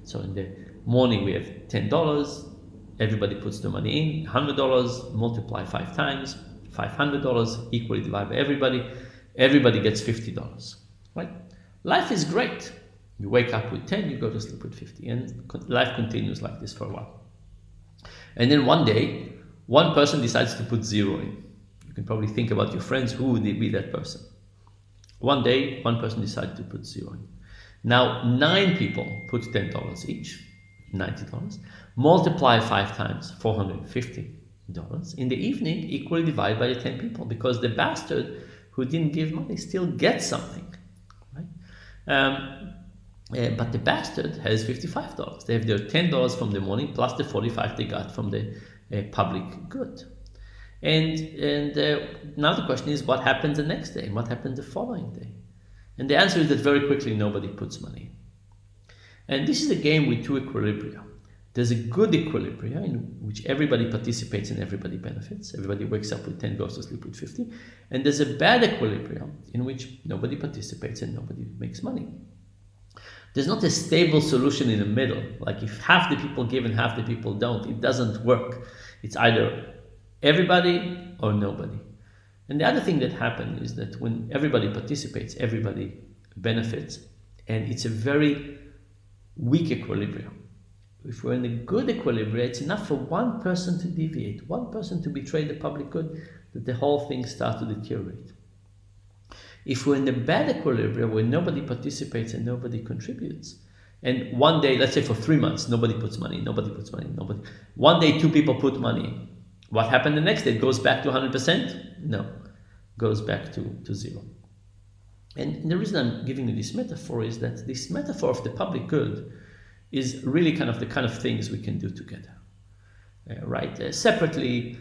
So in the morning we have $10, everybody puts the money in, $100, multiply 5 times, $500, equally divide by everybody. Everybody gets $50, right? Life is great. You wake up with 10, you go to sleep with 50, and life continues like this for a while. And then one day, one person decides to put 0 in. You can probably think about your friends, who would be that person? One day, one person decided to put 0 in. Now, 9 people put $10 each, $90. Multiply 5 times, $450. In the evening, equally divide by the 10 people, because the bastard who didn't give money still gets something, right? But the bastard has $55. They have their $10 from the morning plus the $45 they got from the public good. And now the question is, what happens the next day? What happens the following day? And the answer is that very quickly nobody puts money in. And this is a game with 2 equilibria. There's a good equilibria in which everybody participates and everybody benefits. Everybody wakes up with 10, goes to sleep with 50. And there's a bad equilibrium in which nobody participates and nobody makes money. There's not a stable solution in the middle. Like if half the people give and half the people don't, it doesn't work. It's either everybody or nobody. And the other thing that happens is that when everybody participates, everybody benefits. And it's a very weak equilibrium. If we're in a good equilibrium, it's enough for one person to deviate, one person to betray the public good, that the whole thing starts to deteriorate. If we're in the bad equilibrium where nobody participates and nobody contributes, and one day, let's say for 3 months, nobody puts money, one day 2 people put money in. What happened the next day? It goes back to 100%? No, goes back to 0. And the reason I'm giving you this metaphor is that this metaphor of the public good is really the kind of things we can do together, right? Separately,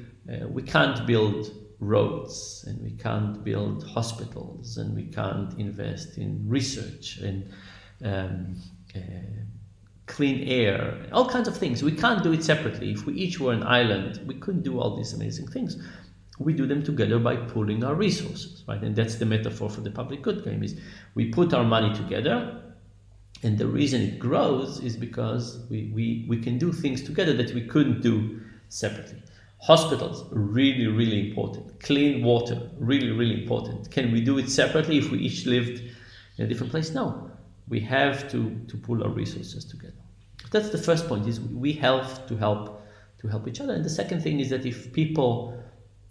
we can't build roads, and we can't build hospitals, and we can't invest in research and clean air, all kinds of things. We can't do it separately. If we each were an island, we couldn't do all these amazing things. We do them together by pooling our resources, right? And that's the metaphor for the public good game, is we put our money together, and the reason it grows is because we can do things together that we couldn't do separately. Hospitals, really, really important. Clean water, really, really important. Can we do it separately if we each lived in a different place? No. We have to pool our resources together. That's the first point, is we have to help each other. And the second thing is that if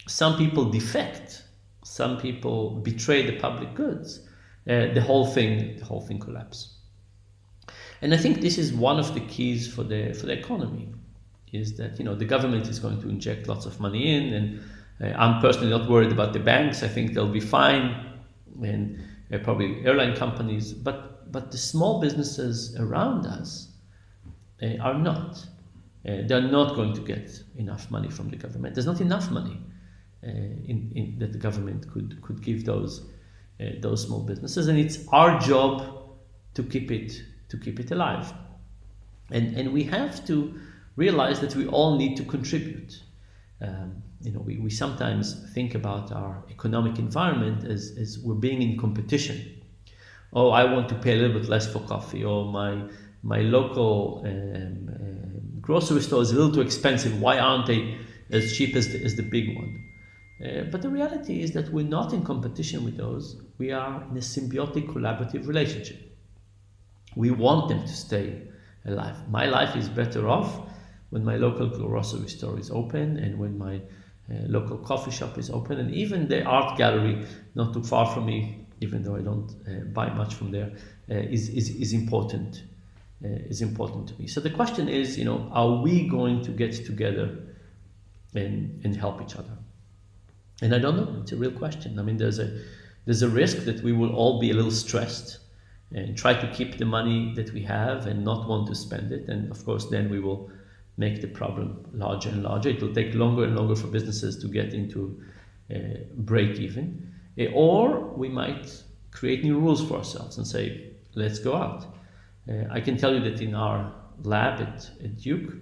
some people defect, some people betray the public goods, the whole thing collapses. And I think this is one of the keys for the economy, is that the government is going to inject lots of money in, and I'm personally not worried about the banks. I think they'll be fine, and probably airline companies, but the small businesses around us are not. They're not going to get enough money from the government. There's not enough money that the government could give those small businesses, and it's our job to keep it alive. And we have to realize that we all need to contribute. We sometimes think about our economic environment as we're being in competition. Oh, I want to pay a little bit less for coffee, or my local grocery store is a little too expensive. Why aren't they as cheap as the big one? But the reality is that we're not in competition with those. We are in a symbiotic, collaborative relationship. We want them to stay alive. My life is better off when my local grocery store is open, and when my local coffee shop is open, and even the art gallery not too far from me, even though I don't buy much from there, is important. Is important to me. So the question is, are we going to get together and help each other? And I don't know. It's a real question. I mean, there's a risk that we will all be a little stressed and try to keep the money that we have and not want to spend it. And of course, then we will make the problem larger and larger. It will take longer and longer for businesses to get into break even. Or we might create new rules for ourselves and say, let's go out. I can tell you that in our lab at Duke,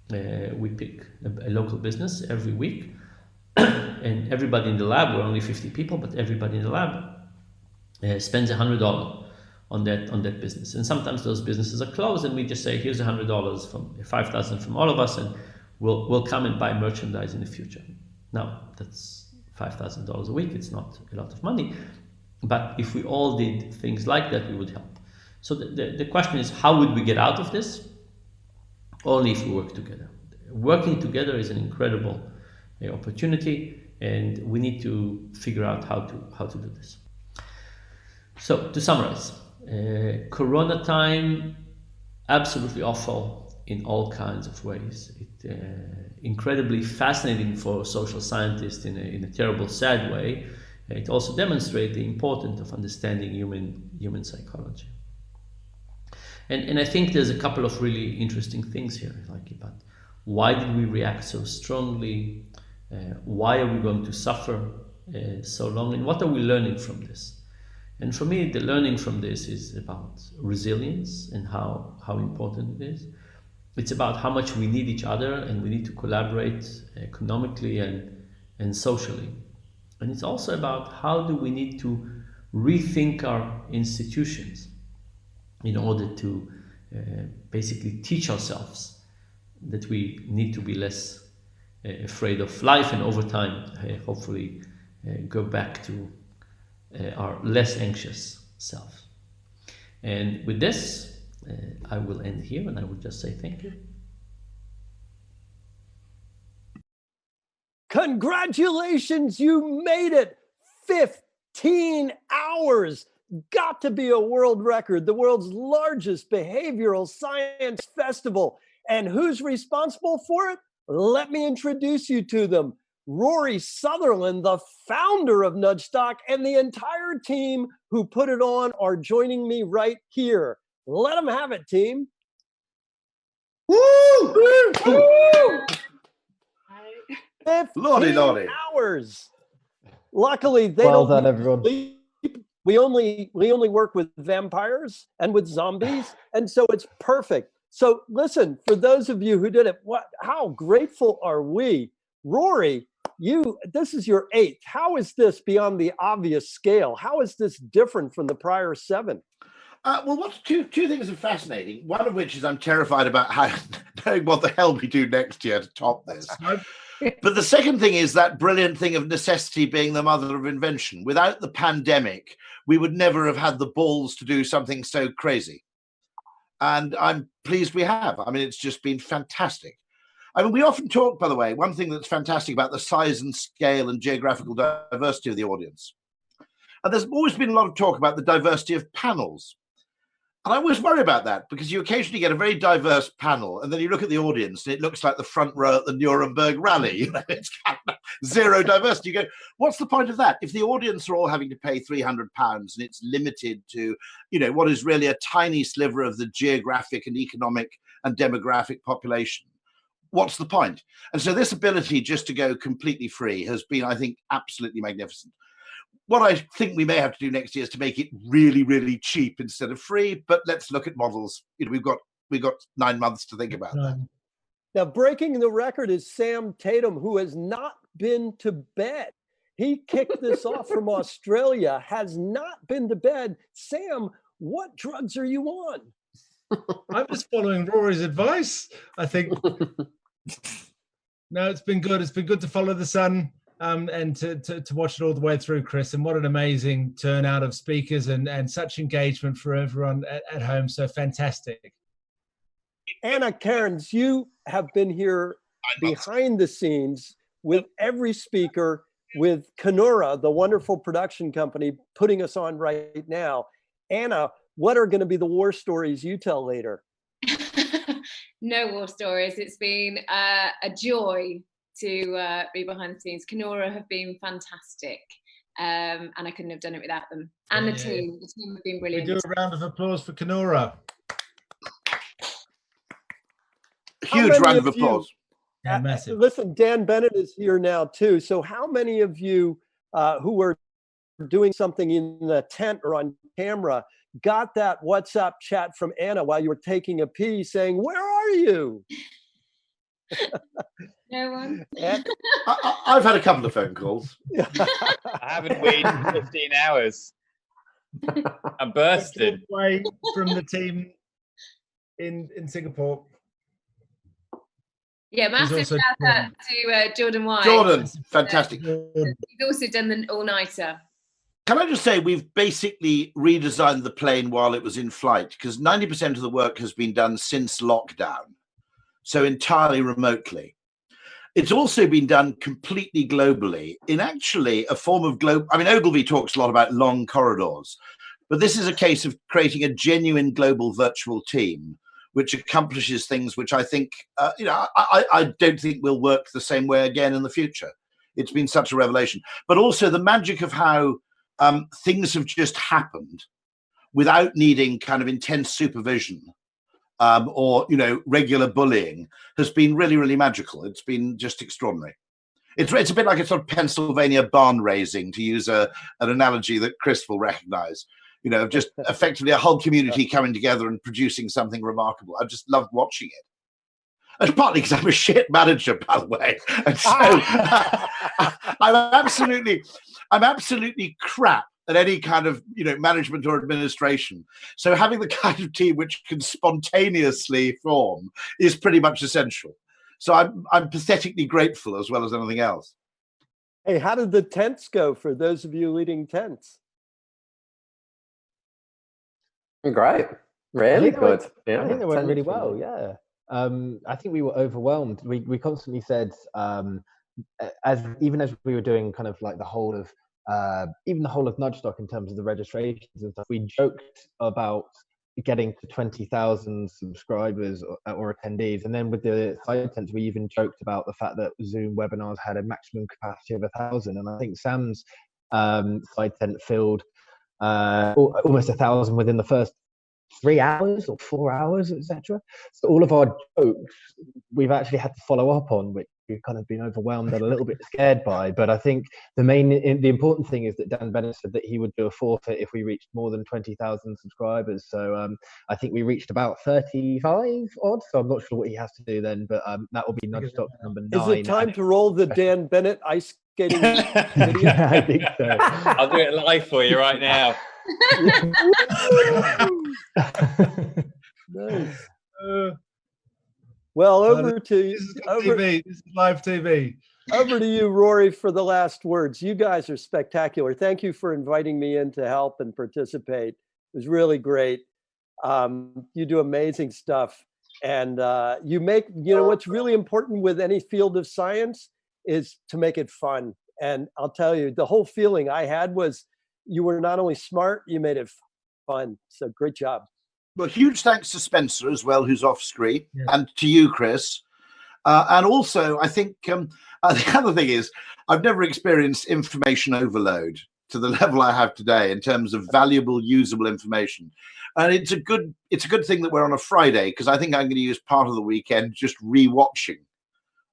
we pick a local business every week, and everybody in the lab, we're only 50 people, but everybody in the lab spends $100 on that business. And sometimes those businesses are closed, and we just say, here's $100 from $5,000 from all of us, and we'll come and buy merchandise in the future. Now, that's $5,000 a week. It's not a lot of money, but if we all did things like that, we would help. So the question is, how would we get out of this? Only if we work together. Working together is an incredible opportunity, and we need to figure out how to do this. So to summarize, Corona time, absolutely awful in all kinds of ways. It incredibly fascinating for social scientists in a terrible, sad way. It also demonstrates the importance of understanding human psychology. And I think there's a couple of really interesting things here, like about why did we react so strongly? Why are we going to suffer so long? And what are we learning from this? And for me, the learning from this is about resilience and how important it is. It's about how much we need each other, and we need to collaborate economically and socially. And it's also about how do we need to rethink our institutions in order to basically teach ourselves that we need to be less afraid of life, and over time, hopefully, go back to our less anxious self. And with this, I will end here, and I will just say thank you. Congratulations, you made it. 15 hours. Got to be a world record, the world's largest behavioral science festival. And who's responsible for it? Let me introduce you to them. Rory Sutherland, the founder of Nudgestock, and the entire team who put it on are joining me right here. Let them have it, team. Woo! Woo! Lordy. hours. Luckily, they well don't done, everyone. sleep. We only work with vampires and with zombies, and so it's perfect. So listen, for those of you who did it, how grateful are we? Rory, this is your 8th. How is this beyond the obvious scale? How is this different from the prior 7? Well, what's two things are fascinating. One of which is I'm terrified about knowing what the hell we do next year to top this. But the second thing is that brilliant thing of necessity being the mother of invention. Without the pandemic, we would never have had the balls to do something so crazy. And I'm pleased we have. I mean, it's just been fantastic. I mean, we often talk, by the way, one thing that's fantastic about the size and scale and geographical diversity of the audience. And there's always been a lot of talk about the diversity of panels. And I always worry about that because you occasionally get a very diverse panel and then you look at the audience and it looks like the front row at the Nuremberg rally. You know, it's kind of zero diversity. You go, what's the point of that? If the audience are all having to pay £300 and it's limited to, you know, what is really a tiny sliver of the geographic and economic and demographic population, what's the point? And so this ability just to go completely free has been, I think, absolutely magnificent. What I think we may have to do next year is to make it really, really cheap instead of free. But let's look at models. You know, we've got 9 months to think about that. Now, breaking the record is Sam Tatum, who has not been to bed. He kicked this off from Australia, has not been to bed. Sam, what drugs are you on? I'm just following Rory's advice. I think. No, it's been good. It's been good to follow the sun. And to watch it all the way through, Chris, and what an amazing turnout of speakers and such engagement for everyone at home. So fantastic. Anna Cairns, you have been here behind the scenes with every speaker, with Kenora, the wonderful production company, putting us on right now. Anna, what are going to be the war stories you tell later? No war stories. It's been a joy to be behind the scenes. Kenora have been fantastic, and I couldn't have done it without them. And the team have been brilliant. We do a round of applause for Kenora. Huge round of applause. Yeah, massive. Listen, Dan Bennett is here now too. So how many of you who are doing something in the tent or on camera got that WhatsApp chat from Anna while you were taking a pee saying, "Where are you?" No one. I've had a couple of phone calls. I haven't weighed in 15 hours. I'm bursting. Away from the team in Singapore. Yeah, massive shout out to Jordan White. Jordan, fantastic. He's also done the all-nighter. Can I just say we've basically redesigned the plane while it was in flight because 90% of the work has been done since lockdown, so entirely remotely. It's also been done completely globally in actually a form of global. I mean, Ogilvy talks a lot about long corridors, but this is a case of creating a genuine global virtual team, which accomplishes things which I think, I don't think will work the same way again in the future. It's been such a revelation, but also the magic of how things have just happened without needing kind of intense supervision. Or regular bullying has been really, really magical. It's been just extraordinary. It's a bit like a sort of Pennsylvania barn raising, to use an analogy that Chris will recognize. Just effectively a whole community coming together and producing something remarkable. I've just loved watching it. And partly because I'm a shit manager, by the way, and so I'm absolutely crap at any kind of management or administration. So having the kind of team which can spontaneously form is pretty much essential. So I'm pathetically grateful as well as anything else. Hey, how did the tents go for those of you leading tents? Great, really good. I think they went really well. Yeah, I think we were overwhelmed. We constantly said, even as we were doing kind of like the whole of Nudgestock in terms of the registrations and stuff, we joked about getting to 20,000 subscribers or attendees, and then with the side tents, we even joked about the fact that Zoom webinars had a maximum capacity of 1,000, and I think Sam's side tent filled almost 1,000 within the first 3 hours or 4 hours, etc. So all of our jokes we've actually had to follow up on, which we've kind of been overwhelmed and a little bit scared by. But I think the important thing is that Dan Bennett said that he would do a forfeit if we reached more than 20,000 subscribers. So I think we reached about 35 odd. So I'm not sure what he has to do then, but that will be Nudgestock number 9. Is it time to roll the Dan Bennett ice skating video? Yeah, I think so. I'll do it live for you right now. Nice. Well, over to this is TV. This is live TV. Over to you, Rory, for the last words. You guys are spectacular. Thank you for inviting me in to help and participate. It was really great. You do amazing stuff. And you make, what's really important with any field of science is to make it fun. And I'll tell you, the whole feeling I had was you were not only smart, you made it fun. So great job. Well, huge thanks to Spencer as well, who's off screen, and to you, Chris. And also, I think the other thing is I've never experienced information overload to the level I have today in terms of valuable, usable information. And it's a good thing that we're on a Friday, because I think I'm going to use part of the weekend just rewatching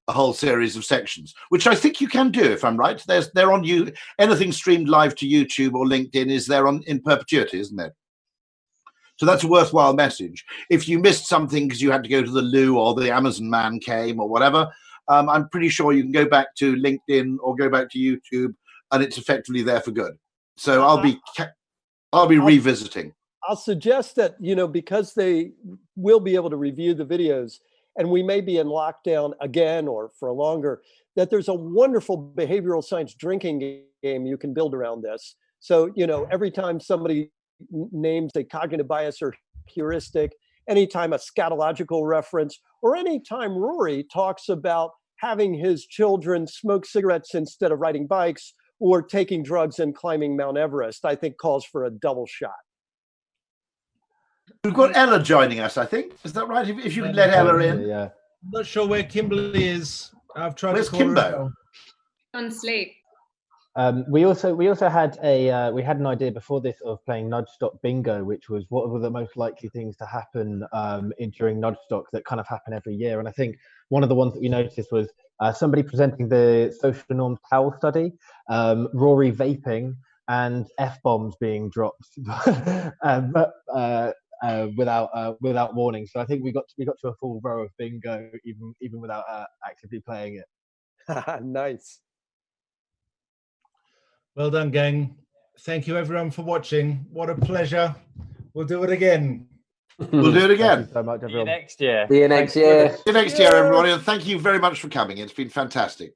a whole series of sections, which I think you can do if I'm right. They're on you. Anything streamed live to YouTube or LinkedIn is there in perpetuity, isn't it? So that's a worthwhile message. If you missed something because you had to go to the loo or the Amazon man came or whatever, I'm pretty sure you can go back to LinkedIn or go back to YouTube, and it's effectively there for good. So I'll be revisiting. I'll suggest that, because they will be able to review the videos, and we may be in lockdown again or for longer, that there's a wonderful behavioral science drinking game you can build around this. So, every time somebody names a cognitive bias or heuristic, anytime a scatological reference, or anytime Rory talks about having his children smoke cigarettes instead of riding bikes or taking drugs and climbing Mount Everest, I think calls for a double shot. We've got Ella joining us, I think. Is that right? If you can let Ella in. Yeah. I'm not sure where Kimberly is. I've tried Where's to call Kimbo? her. On sleep. We also had an idea before this of playing Nudgestock bingo, which was what were the most likely things to happen during Nudgestock that kind of happen every year. And I think one of the ones that we noticed was somebody presenting the social norms Powell study, Rory vaping, and F-bombs being dropped without warning. So I think we got to a full row of bingo even without actively playing it. Nice. Well done, gang. Thank you, everyone, for watching. What a pleasure. We'll do it again. We'll do it again. Thank you so much, See you everyone. next year. See you next year. See you next year, everybody. And thank you very much for coming. It's been fantastic.